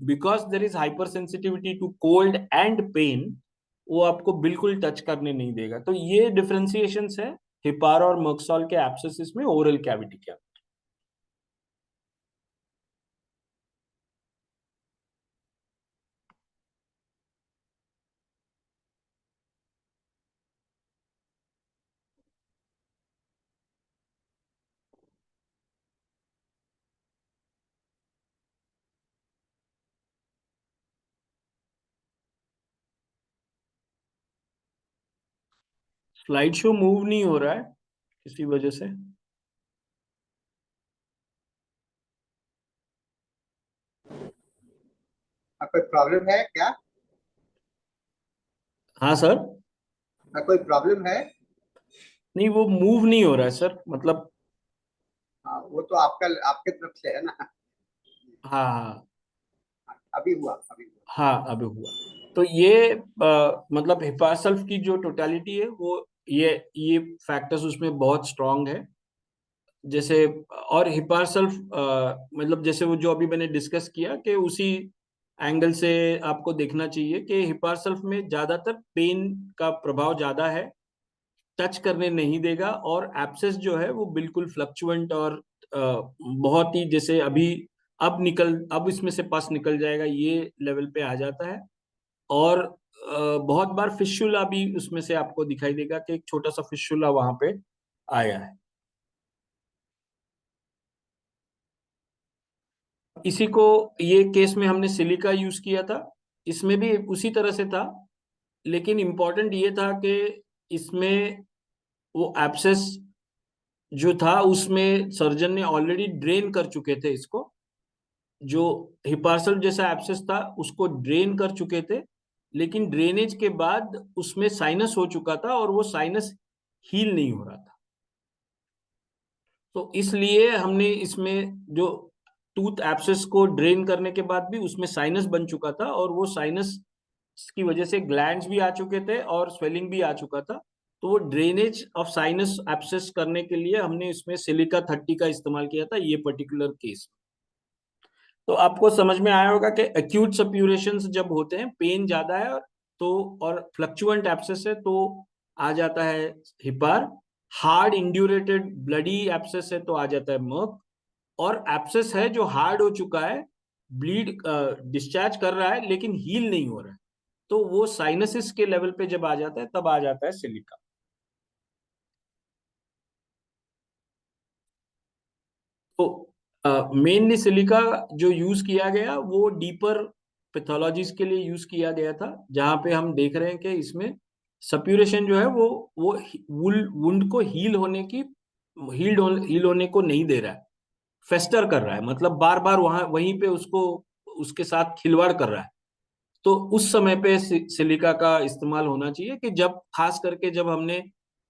because there is hyper sensitivity to cold and pain, वो आपको बिल्कुल टच करने नहीं देगा। तो ये डिफरेंशिएशन है हिपार और मक्सॉल के एब्सेसिस में ओरल कैविटी के। स्लाइड शो मूव नहीं हो रहा है किसी वजह से। कोई प्रॉब्लम है क्या? हाँ सर। कोई प्रॉब्लम है? नहीं, वो मूव नहीं हो रहा है सर, मतलब। वो तो आपके तरफ से है ना। हाँ हाँ। अभी हुआ, अभी हुआ। हाँ, अब हुआ। तो ये मतलब हिपासल्फ की जो टोटालिटी है, वो ये फैक्टर्स उसमें बहुत स्ट्रांग है। जैसे, और हिपासल्फ मतलब जैसे वो जो अभी मैंने डिस्कस किया कि उसी एंगल से आपको देखना चाहिए कि हिपासल्फ में ज्यादातर पेन का प्रभाव ज्यादा है, टच करने नहीं देगा। और एब्सेस जो है वो बिल्कुल फ्लक्चुएंट और बहुत ही, जैसे अभी अब इसमें से पस निकल जाएगा, ये लेवल पे आ जाता है। और बहुत बार फिशुला भी उसमें से आपको दिखाई देगा कि एक छोटा सा फिशुला वहां पे आया है। इसी को, ये केस में हमने सिलिका यूज किया था, इसमें भी उसी तरह से था। लेकिन इम्पोर्टेंट ये था कि इसमें वो एब्सेस जो था, उसमें सर्जन ने ऑलरेडी ड्रेन कर चुके थे इसको। जो हिपार्सल जैसा एब्सेस था उसको ड्रेन कर चुके थे, लेकिन ड्रेनेज के बाद उसमें साइनस हो चुका था और वो साइनस हील नहीं हो रहा था। तो इसलिए हमने इसमें जो टूथ एब्सेस को ड्रेन करने के बाद भी उसमें साइनस बन चुका था, और वो साइनस की वजह से ग्लैंड्स भी आ चुके थे और स्वेलिंग भी आ चुका था। तो वो ड्रेनेज ऑफ साइनस एब्सेस करने के लिए हमने इसमें सिलिका 30 का इस्तेमाल किया था, ये पर्टिकुलर केस। तो आपको समझ में आया होगा कि एक्यूट सप्यूरेशन जब होते हैं, पेन ज्यादा है, और फ्लक्चुएंट एब्सेस है, तो आ जाता है हिपार। हार्ड इंड्यूरेटेड ब्लडी एब्सेस है तो आ जाता है मर्क। और एब्सेस है जो हार्ड हो चुका है, ब्लीड डिस्चार्ज कर रहा है लेकिन हील नहीं हो रहा है, तो वो साइनसिस के लेवल पे जब आ जाता है, तब आ जाता है सिलिका। तो मेनली सिलिका जो यूज किया गया, वो डीपर पैथोलॉजीज के लिए यूज किया गया था, जहां पे हम देख रहे हैं कि इसमें सप्यूरेशन जो है वो वुंड को हील होने को नहीं दे रहा है, फेस्टर कर रहा है, मतलब बार बार वहां वहीं पे उसको उसके साथ खिलवाड़ कर रहा है। तो उस समय पे सिलिका का इस्तेमाल होना चाहिए, कि जब खास करके जब हमने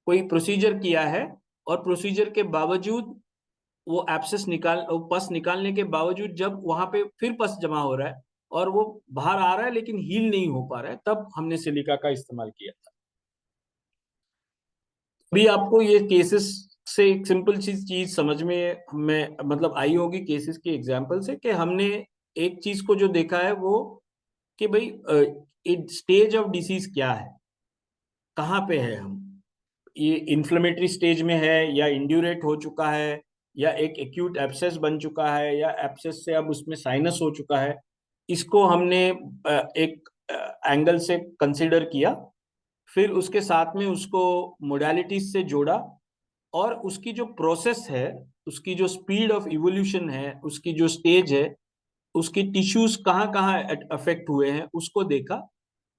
कोई प्रोसीजर किया है और प्रोसीजर के बावजूद वो एब्सेस पस निकालने के बावजूद जब वहां पे फिर पस जमा हो रहा है और वो बाहर आ रहा है लेकिन हील नहीं हो पा रहा है, तब हमने सिलिका का इस्तेमाल किया था। अभी आपको ये केसेस से एक सिंपल चीज समझ में मतलब आई होगी, केसेस के एग्जांपल से, कि हमने एक चीज को जो देखा है वो, कि भाई स्टेज ऑफ डिसीज क्या है, कहाँ पे है हम, ये इन्फ्लेमेटरी स्टेज में है, या इंड्यूरेट हो चुका है, या एक एक्यूट एब्सेस बन चुका है, या एब्सेस से अब उसमें साइनस हो चुका है। इसको हमने एक एंगल से कंसिडर किया, फिर उसके साथ में उसको मोडालिटीज से जोड़ा, और उसकी जो प्रोसेस है, उसकी जो स्पीड ऑफ इवोल्यूशन है, उसकी जो स्टेज है, उसकी टिश्यूज कहाँ कहाँ अफेक्ट हुए हैं उसको देखा,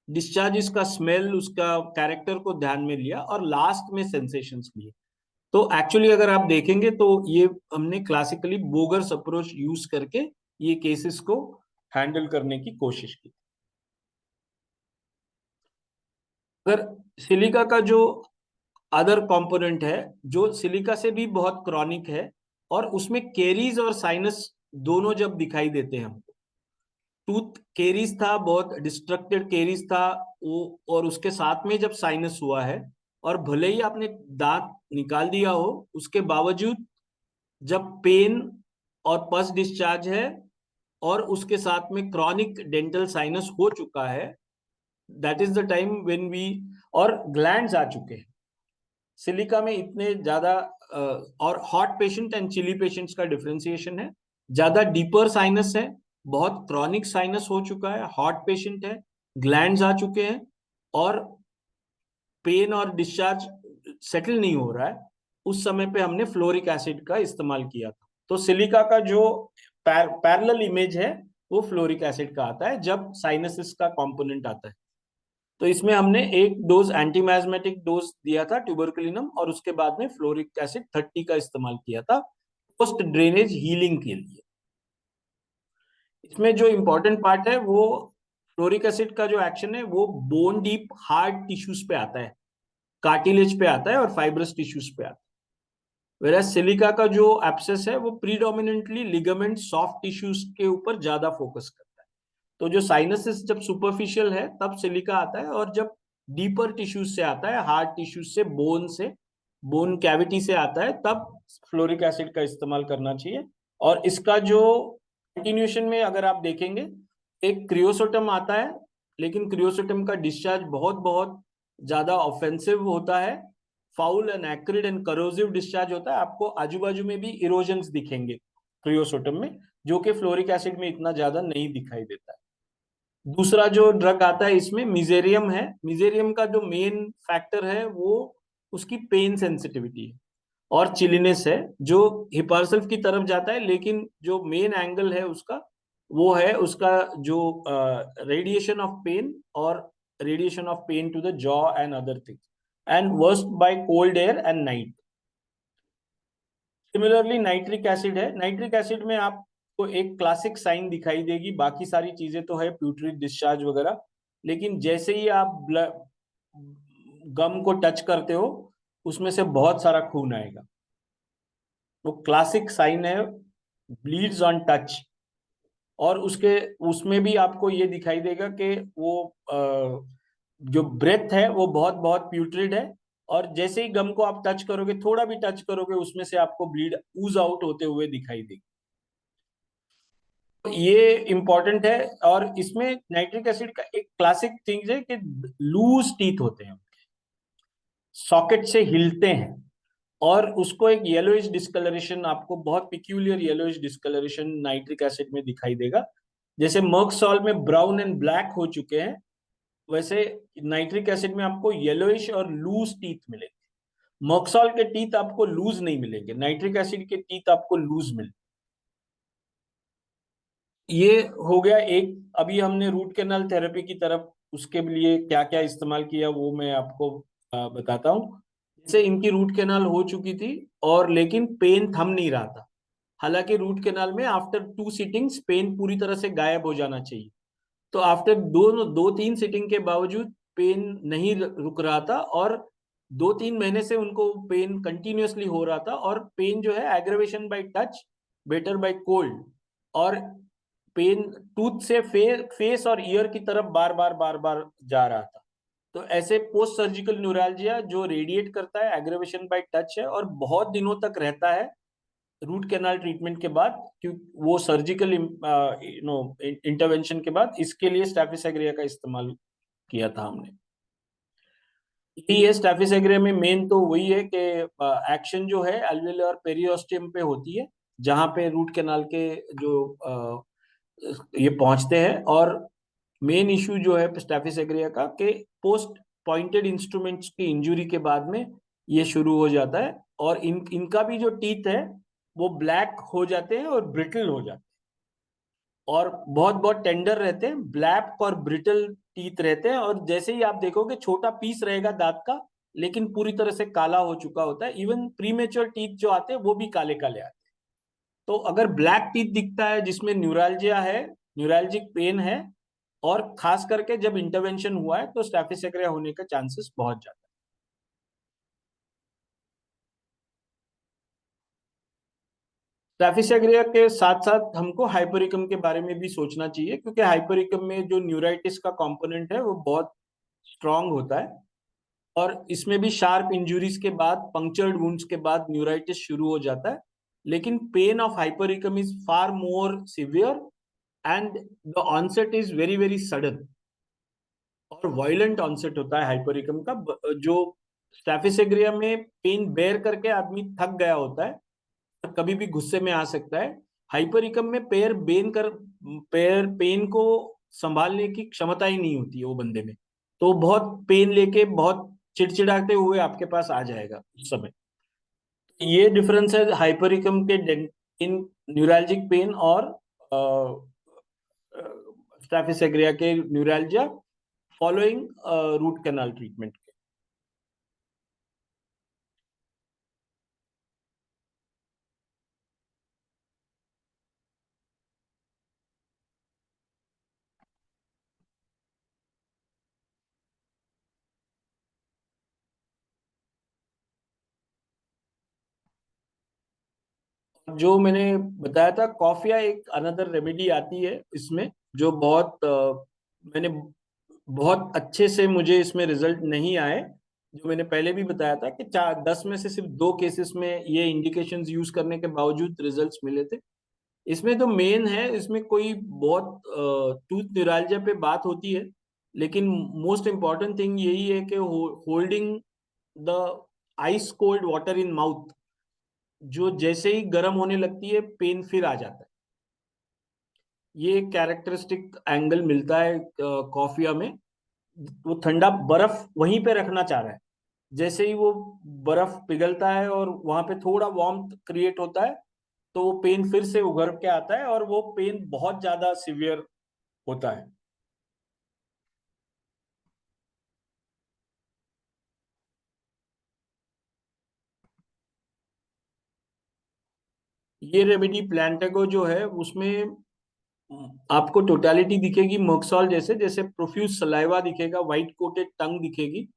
डिस्चार्जेस का स्मेल, उसका कैरेक्टर को ध्यान में लिया, और लास्ट में सेंसेशंस लिए। तो एक्चुअली अगर आप देखेंगे तो ये हमने क्लासिकली बोगर्स अप्रोच यूज करके ये केसेस को हैंडल करने की कोशिश की। अगर सिलिका का जो अदर कंपोनेंट है, जो सिलिका से भी बहुत क्रॉनिक है, और उसमें केरीज और साइनस दोनों जब दिखाई देते हैं हमको, टूथ केरीज था, बहुत डिस्ट्रक्टेड केरीज था वो, और उसके साथ में जब साइनस हुआ है, और भले ही आपने दांत निकाल दिया हो, उसके बावजूद जब पेन और पस डिस्चार्ज है, और उसके साथ में क्रॉनिक डेंटल साइनस हो चुका है, that is the time when we, और ग्लैंड्स आ चुके हैं सिलिका में इतने ज्यादा। और hot patient and chilly patients का डिफरेंशिएशन है, ज्यादा डीपर साइनस है, बहुत क्रॉनिक साइनस हो चुका है, हॉट पेशेंट है, ग्लैंड्स आ चुके हैं, और पेन और डिस्चार्ज सेटल नहीं हो रहा है, उस समय पे हमने फ्लोरिक एसिड का इस्तेमाल किया था। तो सिलिका का जो पैरेलल इमेज है वो फ्लोरिक एसिड का आता है जब साइनसिस का कंपोनेंट आता है। तो इसमें हमने एक डोज एंटीमाइजमेटिक डोज दिया था ट्यूबरकुलिनम, और उसके बाद में फ्लोरिक एसिड 30 का इस्तेमाल किया था पोस्ट ड्रेनेज हीलिंग के लिए। इसमें जो इंपॉर्टेंट पार्ट है वो फ्लोरिक एसिड का जो एक्शन है वो बोन डीप हार्ड टिश्यूज पे आता है, कार्टिलेज पे आता है और फाइब्रस टिश्यूज पे आता है। वेराज सिलिका का जो एब्सेस है वो प्रीडोमिनेंटली लिगामेंट सॉफ्ट टिश्यूज के ऊपर ज्यादा फोकस करता है। तो जो साइनसिस जब सुपरफिशियल है तब सिलिका आता है, और जब डीपर टिश्यूज से आता है, हार्ड टिश्यूज से, बोन कैविटी से आता है, तब फ्लोरिक एसिड का इस्तेमाल करना चाहिए। और इसका जो कंटिन्यूएशन में अगर आप देखेंगे, एक क्रियोसोटम आता है, लेकिन क्रियोसोटम का डिस्चार्ज बहुत बहुत ज्यादा ऑफेंसिव होता है, foul and acrid and corrosive discharge होता है। आपको आजू बाजू में भी इरोजन्स दिखेंगे क्रियोसोटम में, जो कि फ्लोरिक एसिड में इतना ज्यादा नहीं दिखाई देता है। दूसरा जो ड्रग आता है इसमें मिजेरियम है। मिजेरियम का जो मेन फैक्टर है वो उसकी पेन सेंसिटिविटी है और चिलीनेस है, जो हिपार्सल्फ की तरफ जाता है, लेकिन जो मेन एंगल है उसका वो है उसका जो रेडिएशन ऑफ पेन, और radiation of pain to the jaw and other things, and worse by cold air and night. Similarly nitric acid है। नाइट्रिक एसिड में आपको एक क्लासिक साइन दिखाई देगी, बाकी सारी चीजें तो है प्यूटरिक डिस्चार्ज वगैरह, लेकिन जैसे ही आप गम को टच करते हो उसमें से बहुत सारा खून आएगा। वो क्लासिक साइन है, ब्लीड्स ऑन टच। और उसके उसमें भी आपको ये दिखाई देगा कि वो जो ब्रेथ है वो बहुत बहुत प्यूट्रिड है, और जैसे ही गम को आप टच करोगे, थोड़ा भी टच करोगे, उसमें से आपको ब्लीड ऊज आउट होते हुए दिखाई देगी। तो ये इंपॉर्टेंट है। और इसमें नाइट्रिक एसिड का एक क्लासिक थिंग है कि लूज टीथ होते हैं, सॉकेट से हिलते हैं, और उसको एक येलोइश डिस्कलरेशन, आपको बहुत peculiar yellowish discoloration nitric acid में दिखाई देगा। जैसे मर्क सॉल में ब्राउन एंड ब्लैक हो चुके हैं, वैसे नाइट्रिक एसिड में आपको येलोइश और लूज टीथ मिलेंगे। मॉक्सॉल के टीथ आपको लूज नहीं मिलेंगे, नाइट्रिक एसिड के टीथ आपको लूज मिलेंगे। ये हो गया एक। अभी हमने रूट कैनाल थेरेपी की तरफ, उसके लिए क्या क्या इस्तेमाल किया वो मैं आपको बताता हूँ। जैसे इनकी रूट कैनाल हो चुकी थी, और लेकिन पेन थम नहीं रहा था। हालांकि रूट कैनाल में आफ्टर 2 सिटिंग्स पेन पूरी तरह से गायब हो जाना चाहिए, तो आफ्टर दो तीन सिटिंग के बावजूद पेन नहीं रुक रहा था, और 2-3 महीने से उनको पेन कंटिन्यूअसली हो रहा था। और पेन जो है aggravation by touch, better by cold, और पेन टूथ से फेस और ईयर की तरफ बार बार जा रहा था। तो ऐसे पोस्ट सर्जिकल न्यूरैल्जिया जो रेडिएट करता है, एग्रेवेशन बाय टच है, और बहुत दिनों तक रहता है रूट कैनाल ट्रीटमेंट के बाद, क्योंकि वो सर्जिकल इंटरवेंशन के बाद, इसके लिए स्टैफिस एग्रिया का इस्तेमाल किया था हमने। यही है स्टैफिस एग्रिया में मेन तो वही है कि एक्शन जो है एल्वेओलर पेरियोस्टियम पे होती है, जहां पे रूट कैनाल के जो ये पहुंचते हैं। और मेन इशू जो है स्टैफिस एग्रिया का, कि पोस्ट पॉइंटेड इंस्ट्रूमेंट्स की इंजुरी के बाद में ये शुरू हो जाता है, और इनका भी जो टीथ है वो ब्लैक हो जाते हैं और ब्रिटल हो जाते हैं और बहुत बहुत टेंडर रहते हैं, ब्लैक और ब्रिटल टीथ रहते हैं। और जैसे ही आप देखोगे छोटा पीस रहेगा दांत का, लेकिन पूरी तरह से काला हो चुका होता है। इवन प्रीमेच्योर टीथ जो आते हैं वो भी काले काले आते हैं। तो अगर ब्लैक टीथ दिखता है जिसमें न्यूरैल्जिया है, न्यूरैल्जिक पेन है, और खास करके जब इंटरवेंशन हुआ है, तो स्टैफिस एग्रिया होने का चांसेस बहुत ज्यादा है। स्टैफिस एग्रिया के साथ साथ हमको हाइपरिकम के बारे में भी सोचना चाहिए, क्योंकि हाइपरिकम में जो न्यूराइटिस का कंपोनेंट है वो बहुत स्ट्रांग होता है, और इसमें भी शार्प इंजुरीज के बाद, पंक्चर्ड वुंड्स के बाद न्यूराइटिस शुरू हो जाता है। लेकिन pain of hypericum is far more severe and the onset is very very sudden और वायलेंट ऑनसेट होता है हाइपरिकम का। जो स्टैफिस एग्रिया में पेन बेयर करके आदमी थक गया होता है, कभी भी गुस्से में आ सकता है। हाइपरिकम में पैर पेन को संभालने की क्षमता ही नहीं होती है वो बंदे में, तो बहुत पेन लेके बहुत चिड़चिड़ाते हुए आपके पास आ जाएगा उस समय। ये डिफरेंस है हाइपरिकम के इन न्यूरैल्जिक पेन और स्टैफिस एग्रिया के neuralgia following root canal treatment. जो मैंने बताया था, कॉफिया एक अनदर रेमेडी आती है इसमें, जो मैंने बहुत अच्छे से, मुझे इसमें रिजल्ट नहीं आए। जो मैंने पहले भी बताया था कि 10 में से सिर्फ 2 केसेस में ये इंडिकेशंस यूज करने के बावजूद रिजल्ट्स मिले थे। इसमें तो मेन है, इसमें कोई बहुत टूथ न्यूरैल्जिया पे बात होती है, लेकिन मोस्ट इंपॉर्टेंट थिंग यही है कि holding the ice cold water in mouth, जो जैसे ही गर्म होने लगती है पेन फिर आ जाता है। ये कैरेक्टरिस्टिक एंगल मिलता है कॉफिया में। वो ठंडा बर्फ वहीं पे रखना चाह रहा है, जैसे ही वो बर्फ पिघलता है और वहां पे थोड़ा वार्मथ क्रिएट होता है, तो वो पेन फिर से उभर के आता है और वो पेन बहुत ज्यादा सिवियर होता है। ये रेमेडी प्लांटेगो जो है उसमें आपको टोटलिटी दिखेगी मोक्सॉल जैसे, जैसे प्रोफ्यूज सलाइवा दिखेगा, व्हाइट कोटेड टंग दिखेगी,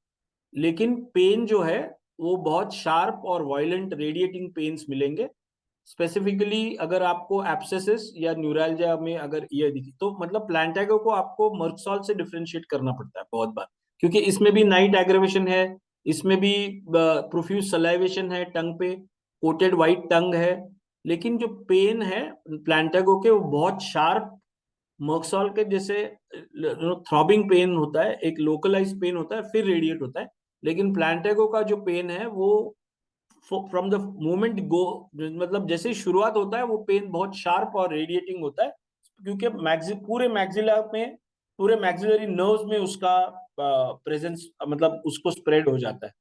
लेकिन पेन जो है वो बहुत शार्प और वायलेंट रेडिएटिंग पेन्स मिलेंगे। स्पेसिफिकली अगर आपको एब्सेसिस या न्यूरैल्जिया में अगर ये दिखे, तो मतलब प्लांटेगो को आपको मर्कसॉल से डिफरेंशिएट करना पड़ता है बहुत बार, क्योंकि इसमें भी नाइट एग्रेवेशन है, इसमें भी प्रोफ्यूज सलाइवेशन है टंग पे, कोटेड व्हाइट टंग है। लेकिन जो पेन है प्लांटेगो के वो बहुत शार्प, मर्कसॉल के जैसे थ्रॉबिंग पेन होता है, एक लोकलाइज पेन होता है, फिर रेडिएट होता है। लेकिन प्लांटेगो का जो पेन है वो फ्रॉम द मोमेंट गो, मतलब जैसे ही शुरुआत होता है वो पेन बहुत शार्प और रेडिएटिंग होता है, क्योंकि पूरे मैक्सिला में, पूरे मैक्सिलरी नर्व्स में उसका प्रेजेंस, मतलब उसको स्प्रेड हो जाता है।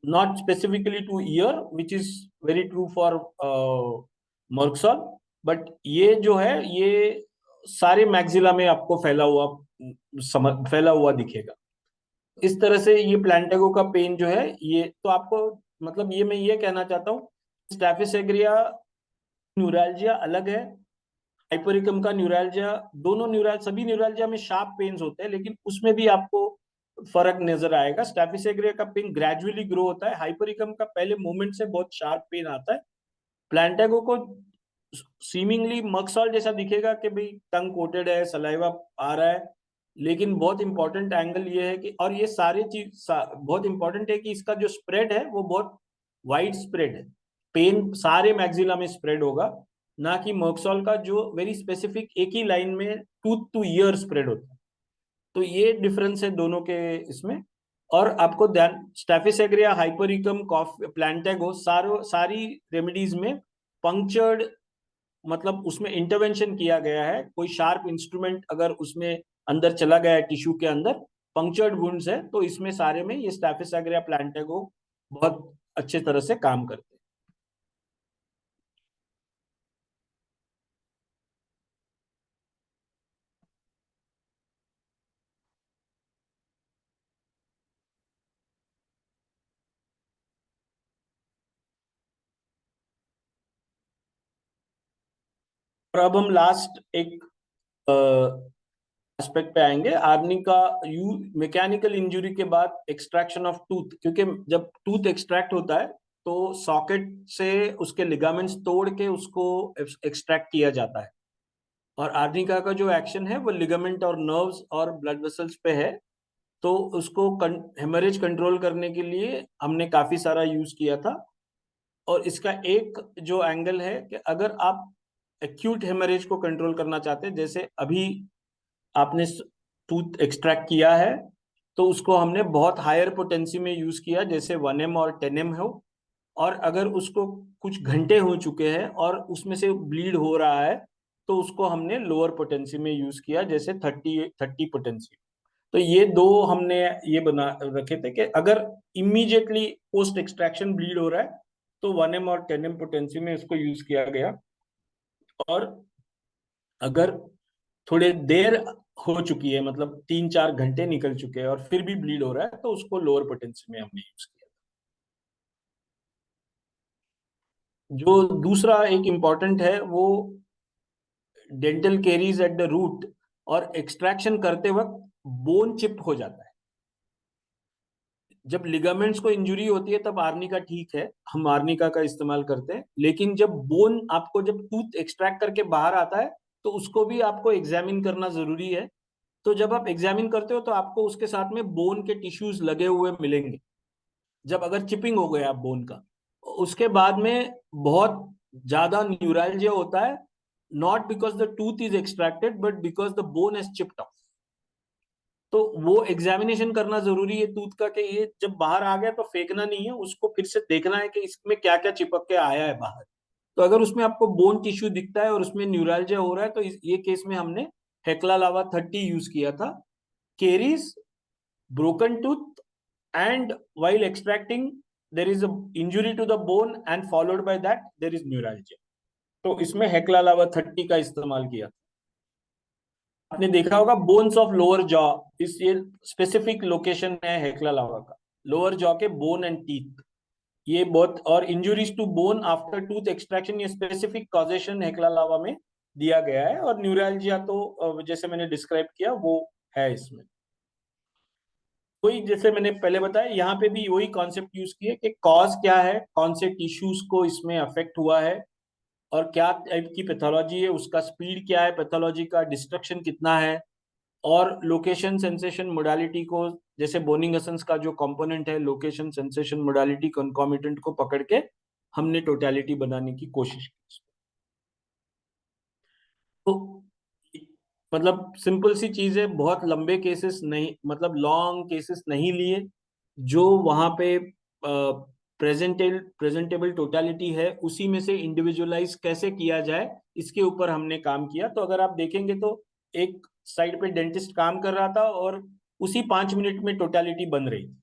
Not specifically two year which is very true for Merc sol, but ये जो है ये सारे मैक्सिला में आपको फैला हुआ दिखेगा। इस तरह से ये प्लांटेगो का पेन जो है, ये तो आपको, मतलब ये मैं ये कहना चाहता हूँ, स्टैफिस एग्रिया न्यूरैल्जिया अलग है, हाइपरिकम का न्यूरैल्जिया, दोनों सभी न्यूरैल्जिया में शार्प पेन्स होते हैं, लेकिन उसमें भी आपको फर्क नजर आएगा। स्टैफिस एग्रिया का पेन ग्रेजुअली ग्रो होता है, हाइपरिकम का पहले मोमेंट से बहुत शार्प पेन आता है। प्लांटेगो को सीमिंगली मक्सॉल जैसा दिखेगा कि भाई टंग कोटेड है, सलाइवा आ रहा है, लेकिन बहुत इंपॉर्टेंट एंगल ये है कि, और ये सारे बहुत इंपॉर्टेंट है कि इसका जो स्प्रेड है वो बहुत वाइड स्प्रेड है। पेन सारे मैक्सिला में स्प्रेड होगा, ना कि मर्कसॉल का जो वेरी स्पेसिफिक एक ही लाइन में टूथ टू ईयर स्प्रेड होता है। तो ये डिफरेंस है दोनों के इसमें। और आपको ध्यान, स्टैफिस एग्रिया, हाइपरिकम, प्लांटेगो, सारी रेमेडीज में पंक्चर्ड, मतलब उसमें इंटरवेंशन किया गया है, कोई शार्प इंस्ट्रूमेंट अगर उसमें अंदर चला गया है टिश्यू के अंदर, पंक्चर्ड वुंड्स है, तो इसमें सारे में ये स्टैफिस एग्रिया, प्लांटेगो बहुत अच्छे तरह से काम करते हैं। और अब हम लास्ट एक एस्पेक्ट पे आएंगे, आर्नी का मैकेनिकल इंजरी के बाद एक्सट्रैक्शन ऑफ टूथ, क्योंकि जब टूथ एक्सट्रैक्ट होता है तो सॉकेट से उसके लिगामेंट्स तोड़ के उसको एक्सट्रैक्ट किया जाता है, और आर्निका का जो एक्शन है वो लिगामेंट और नर्व्स और ब्लड वेसल्स पे है। तो उसको हेमरेज कंट्रोल करने के लिए हमने काफी सारा यूज किया था। और इसका एक जो एंगल है कि अगर आप एक्यूट हेमरेज को कंट्रोल करना चाहते हैं, जैसे अभी आपने टूथ एक्सट्रैक्ट किया है तो उसको हमने बहुत हायर पोटेंसी में यूज किया, जैसे 1M और 10M हो, और अगर उसको कुछ घंटे हो चुके हैं और उसमें से ब्लीड हो रहा है तो उसको हमने लोअर पोटेंसी में यूज किया, जैसे 30 पोटेंसी। तो ये दो हमने ये बना रखे थे कि अगर इमीडिएटली पोस्ट एक्सट्रैक्शन ब्लीड हो रहा है तो 1M और 10M पोटेंसी में इसको यूज किया गया, और अगर थोड़े देर हो चुकी है, मतलब 3-4 घंटे निकल चुके हैं और फिर भी ब्लीड हो रहा है, तो उसको लोअर पोटेंसी में हमने यूज किया। जो दूसरा एक इम्पॉर्टेंट है वो dental caries at the root, और एक्सट्रैक्शन करते वक्त बोन चिप हो जाता है। जब लिगामेंट्स को इंजुरी होती है तब आर्निका ठीक है, हम आर्निका का इस्तेमाल करते हैं, लेकिन जब बोन आपको जब टूथ एक्सट्रैक्ट करके बाहर आता है तो उसको भी आपको एग्जामिन करना जरूरी है। तो जब आप एग्जामिन करते हो तो आपको उसके साथ में बोन के टिश्यूज लगे हुए मिलेंगे, जब अगर चिपिंग हो गया बोन का। उसके बाद में बहुत ज्यादा न्यूरैल्जिया होता है, not because the tooth is extracted but because the bone has chipped of. तो वो एग्जामिनेशन करना जरूरी है टूथ का, कि ये जब बाहर आ गया तो फेंकना नहीं है, उसको फिर से देखना है कि इसमें क्या क्या चिपक के आया है बाहर। तो अगर उसमें आपको बोन टिश्यू दिखता है और उसमें न्यूरैल्जिया हो रहा है तो ये केस में हमने हेक्ला लावा 30 यूज किया था। Caries, broken tooth, and while extracting there is a injury to the bone and followed by that there is neuralgia, तो इसमें हेक्ला लावा 30 का इस्तेमाल किया। आपने देखा होगा बोन्स ऑफ लोअर जॉ, इस ये स्पेसिफिक लोकेशन है हेक्ला लावा का, लोअर जॉ के बोन एंड टीथ, ये बहुत, और injuries to bone after tooth extraction, ये स्पेसिफिक कॉजेशन हेक्ला लावा में दिया गया है। और न्यूरैल्जिया तो जैसे मैंने डिस्क्राइब किया वो है इसमें। वही जैसे मैंने पहले बताया, यहाँ पे भी वही कॉन्सेप्ट यूज किए कि कॉज क्या है, कौन से टिश्यूज को इसमें अफेक्ट हुआ है, और क्या टाइप की पैथोलॉजी है, उसका स्पीड क्या है, पैथोलॉजी का डिस्ट्रक्शन कितना है, और लोकेशन, सेंसेशन, मोडालिटी को, जैसे बोनिंग एसेंस का जो कंपोनेंट है लोकेशन, सेंसेशन, मोडालिटी, कंकॉमिटेंट को पकड़ के हमने टोटलिटी बनाने की कोशिश की। तो मतलब सिंपल सी चीज है, बहुत लंबे केसेस नहीं, मतलब लॉन्ग केसेस नहीं लिए, जो वहां पे प्रेजेंटेबल टोटलिटी है उसी में से इंडिविजुअलाइज कैसे किया जाए, इसके ऊपर हमने काम किया। तो अगर आप देखेंगे तो एक साइड पे डेंटिस्ट काम कर रहा था और उसी 5 मिनट में टोटलिटी बन रही थी।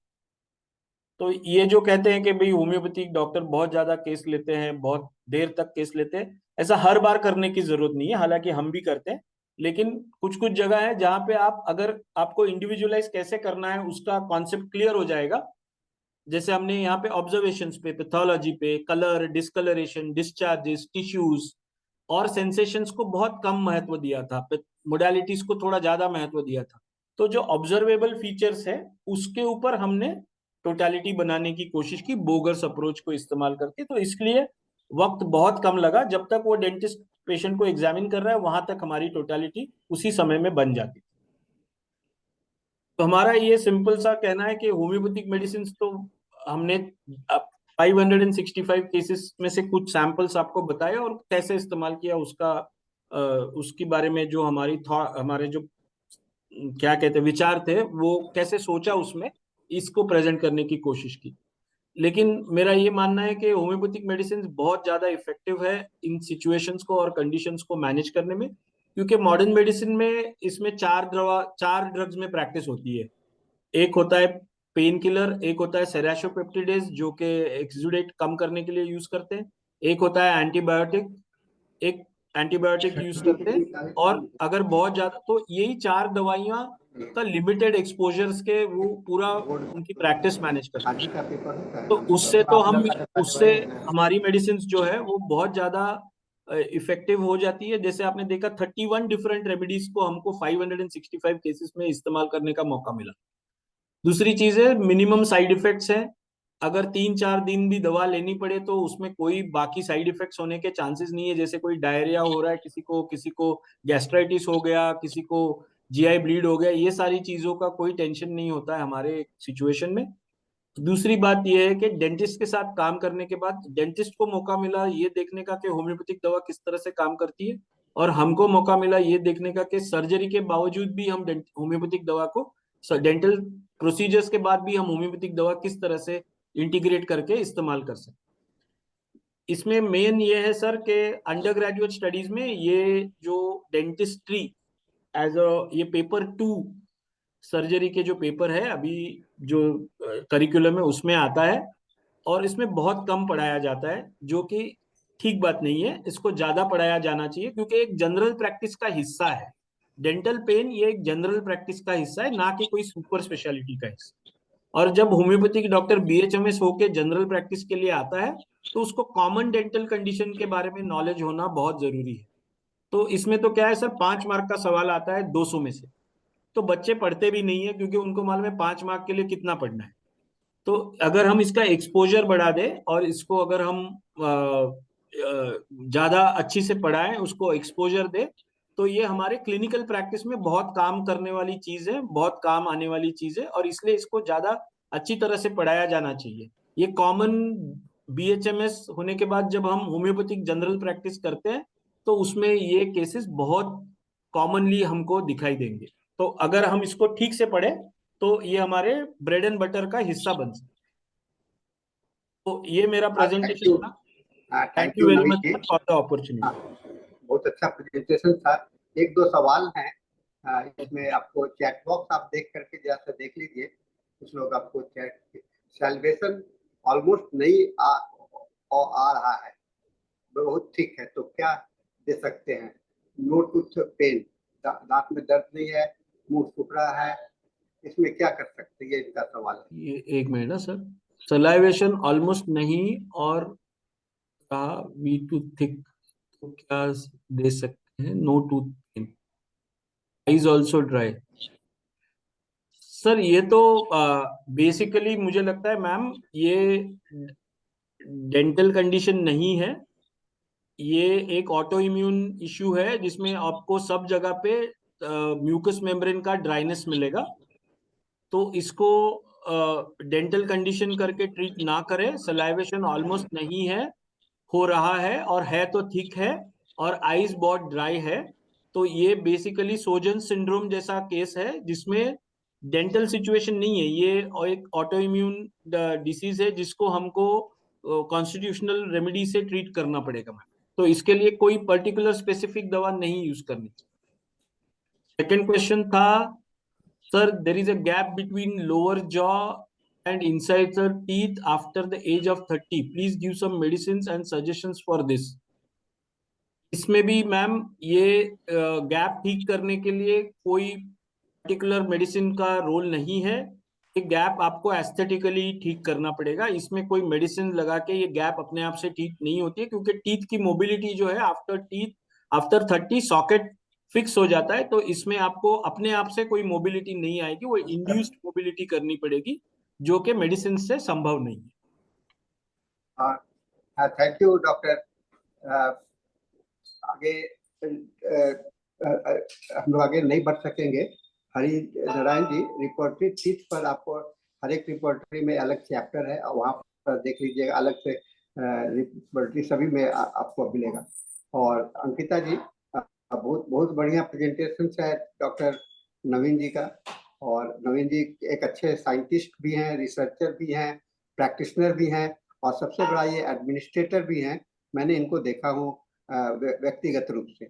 तो ये जो कहते हैं कि भाई होम्योपैथिक डॉक्टर बहुत ज्यादा केस लेते हैं, बहुत देर तक केस लेते हैं, ऐसा हर बार करने की जरूरत नहीं है, हालांकि हम भी करते हैं, लेकिन कुछ कुछ जगह है जहां पे आप, अगर आपको इंडिविजुअलाइज कैसे करना है उसका कॉन्सेप्ट क्लियर हो जाएगा। जैसे हमने यहाँ पे ऑब्जर्वेशंस पे, पैथोलॉजी पे, कलर, डिस्कलरेशन, डिस्चार्जेस, टिश्यूज और सेंसेशंस को बहुत कम महत्व दिया था, मोडालिटीज को थोड़ा ज्यादा महत्व दिया था। तो जो ऑब्जर्वेबल फीचर्स है उसके ऊपर हमने टोटलिटी बनाने की कोशिश की, बोगर्स अप्रोच को इस्तेमाल करके। तो इसलिए वक्त बहुत कम लगा, जब तक वो डेंटिस्ट पेशेंट को एग्जामिन कर रहा है वहां तक हमारी टोटलिटी उसी समय में बन जाती। तो हमारा ये सिंपल सा कहना है कि होम्योपैथिक मेडिसिन तो हमने 565 केसेस में से कुछ सैंपल्स आपको बताए, और कैसे इस्तेमाल किया उसका उसके बारे में जो हमारे जो क्या कहते हैं विचार थे, वो कैसे सोचा उसमें, इसको प्रेजेंट करने की कोशिश की। लेकिन मेरा ये मानना है कि होम्योपैथिक मेडिसिन बहुत ज्यादा इफेक्टिव है इन सिचुएशंस को और कंडीशंस को मैनेज करने में, क्योंकि मॉडर्न मेडिसिन में इसमें 4 ड्रग्स में प्रैक्टिस होती है। एक होता है पेन किलर, एक होता है सेराशोपेप्टिडेज जो कि एक्सुडेट कम करने के लिए यूज करते हैं, एक होता है एंटीबायोटिक, एक एंटीबायोटिक यूज करते हैं, और अगर बहुत ज्यादा तो यही 4 दवाइयां का लिमिटेड एक्सपोजर्स के वो पूरा उनकी प्रैक्टिस मैनेज करते हैं। तो उससे हमारी मेडिसिन जो है वो बहुत ज्यादा इफेक्टिव हो जाती है। जैसे आपने देखा 31 डिफरेंट रेमेडीज को हमको 565 केसेस में इस्तेमाल करने का मौका मिला। दूसरी चीज है मिनिमम साइड इफेक्ट्स है। अगर 3-4 दिन भी दवा लेनी पड़े तो उसमें कोई बाकी साइड इफेक्ट्स होने के चांसेस नहीं है। जैसे कोई डायरिया हो रहा है किसी को गैस्ट्राइटिस हो गया, किसी को जीआई ब्लीड हो गया, ये सारी चीजों का कोई टेंशन नहीं होता है हमारे सिचुएशन में। दूसरी बात यह है कि डेंटिस्ट के साथ काम करने के बाद डेंटिस्ट को मौका मिला ये देखने का कि होम्योपैथिक दवा किस तरह से काम करती है, और हमको मौका मिला ये देखने का कि सर्जरी के बावजूद भी हम होम्योपैथिक दवा को, डेंटल प्रोसीजर्स के बाद भी हम होम्योपैथिक दवा किस तरह से इंटीग्रेट करके इस्तेमाल कर सकते। इसमें मेन ये है सर कि अंडर ग्रेजुएट स्टडीज में ये जो डेंटिस्ट्री एज अ ये पेपर 2 सर्जरी के जो पेपर है अभी जो करिकुलम है उसमें आता है, और इसमें बहुत कम पढ़ाया जाता है, जो कि ठीक बात नहीं है। इसको ज्यादा पढ़ाया जाना चाहिए क्योंकि एक जनरल प्रैक्टिस का हिस्सा है। डेंटल पेन ये एक जनरल प्रैक्टिस का हिस्सा है, ना कि कोई सुपर स्पेशलिटी का हिस्सा। और जब होम्योपैथिक डॉक्टर बीएचएमएस होके जनरल प्रैक्टिस के लिए आता है तो उसको कॉमन डेंटल कंडीशन के बारे में नॉलेज होना बहुत जरूरी है। तो इसमें तो क्या है सर, 5 मार्क का सवाल आता है 200 में से, तो बच्चे पढ़ते भी नहीं है क्योंकि उनको मालूम है 5 मार्क के लिए कितना पढ़ना है। तो अगर हम इसका एक्सपोजर बढ़ा दें और इसको अगर हम ज्यादा अच्छी से पढ़ाएं, उसको एक्सपोजर दें, तो ये हमारे क्लिनिकल प्रैक्टिस में बहुत काम करने वाली चीज है, बहुत काम आने वाली चीज है, और इसलिए इसको ज्यादा अच्छी तरह से पढ़ाया जाना चाहिए। ये कॉमन बीएचएमएस होने के बाद जब हम होम्योपैथिक जनरल प्रैक्टिस करते हैं तो उसमें ये केसेस बहुत कॉमनली हमको दिखाई देंगे। तो अगर हम इसको ठीक से पढ़े तो ये हमारे ब्रेड एंड बटर का हिस्सा बन सकता है। तो ये मेरा प्रेजेंटेशन था। Thank thank you you very Naveen much ji. For the opportunity. बहुत अच्छा प्रेजेंटेशन था। एक दो सवाल हैं, इसमें आपको चैट बॉक्स आप देख करके जरा सा देख लीजिए। कुछ लोग आपको चैट, सैल्वेशन ऑलमोस्ट नहीं आ रहा है, बहुत ठीक है, तो क्या दे सकते हैं? नो टूथ पेन, दांत में दर्द नहीं है, मुंह सूख रहा है, इसमें क्या कर सकते हैं? ये इनका सवाल है। ये एक मिनट ना सर, सलाइवेशन ऑलमोस्ट नहीं और वी टू थिक, तो क्या दे सकते हैं? No tooth pain, eyes also dry. Sir ये तो बेसिकली मुझे लगता है मैम ये डेंटल कंडीशन नहीं है, ये एक ऑटो इम्यून इश्यू है जिसमें आपको सब जगह पे म्यूकस मेम्ब्रेन का ड्राइनेस मिलेगा। तो इसको डेंटल कंडीशन करके ट्रीट ना करें। सलाइवेशन ऑलमोस्ट नहीं है, हो रहा है और है तो ठीक है, और आईज बहुत ड्राई है, तो ये बेसिकली सोजन सिंड्रोम जैसा केस है जिसमें डेंटल सिचुएशन नहीं है। ये एक ऑटो इम्यून डिसीज है जिसको हमको कॉन्स्टिट्यूशनल रेमेडी से ट्रीट करना पड़ेगा मैम। तो इसके लिए कोई पर्टिकुलर स्पेसिफिक दवा नहीं यूज करनी। सेकेंड क्वेश्चन था sir, there is a gap between lower jaw and inside the teeth after the age of 30, please give some medicines and suggestions for this। इसमें भी मैम ये गैप ठीक करने के लिए कोई पर्टिकुलर मेडिसिन का रोल नहीं है। ये गैप आपको एस्थेटिकली ठीक करना पड़ेगा, इसमें कोई मेडिसिन लगा के ये गैप अपने आप से ठीक नहीं होती है, क्योंकि टीथ की मोबिलिटी जो है आफ्टर 30 सॉकेट फिक्स हो जाता है, तो इसमें आपको अपने आप से कोई मोबिलिटी नहीं आएगी, वो इंड्यूस्ड मोबिलिटी करनी पड़ेगी, जो कि मेडिसिन से संभव नहीं है। Thank you doctor. आगे हम लोग आगे नहीं बढ़ सकेंगे। हरि नारायण जी, रिपोर्टरी टीथ पर आपको हर एक रिपोर्टरी में अलग चैप्टर है, और वहाँ पर देख लीजिएगा, अलग से रिपोर्टरी सभी में आपको मिलेगा। और अंकिता जी, बहुत बहुत बढ़िया प्रेजेंटेशन है डॉक्टर नवीन जी का। और नवीन जी एक अच्छे साइंटिस्ट भी हैं, रिसर्चर भी हैं, प्रैक्टिशनर भी हैं, और सबसे बड़ा ये एडमिनिस्ट्रेटर भी हैं। मैंने इनको देखा हूँ व्यक्तिगत रूप से।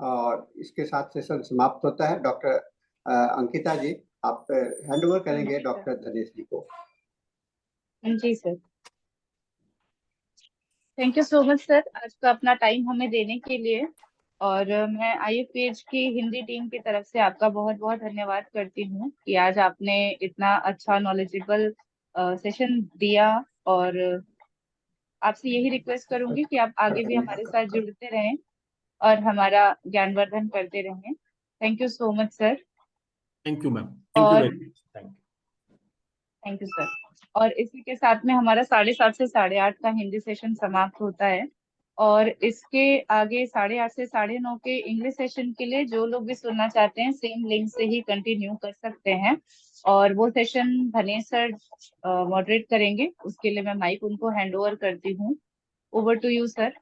और इसके साथ सेशन समाप्त होता है। डॉक्टर अंकिता जी, आप हैंड ओवर करेंगे डॉक्टर धनेश जी को। जी sir, thank you so much sir, आज का अपना टाइम हमें देने के लिए। और मैं IFPH की हिंदी टीम की तरफ से आपका बहुत बहुत धन्यवाद करती हूँ कि आज आपने इतना अच्छा नॉलेजेबल सेशन दिया। और आपसे यही रिक्वेस्ट करूंगी कि आप आगे भी हमारे साथ जुड़ते रहें और हमारा ज्ञानवर्धन करते रहें। Thank you so much sir. Thank you ma'am, thank you और very much, thank you. Thank you sir. और इसी के साथ में हमारा 7:30 से 8:30 का हिंदी सेशन समाप्त होता है। और इसके आगे 8:30 से 9:30 के इंग्लिश सेशन के लिए जो लोग भी सुनना चाहते हैं सेम लिंक से ही कंटिन्यू कर सकते हैं। और वो सेशन धनेश सर मॉडरेट करेंगे, उसके लिए मैं माइक उनको हैंड ओवर करती हूँ। Over to you sir.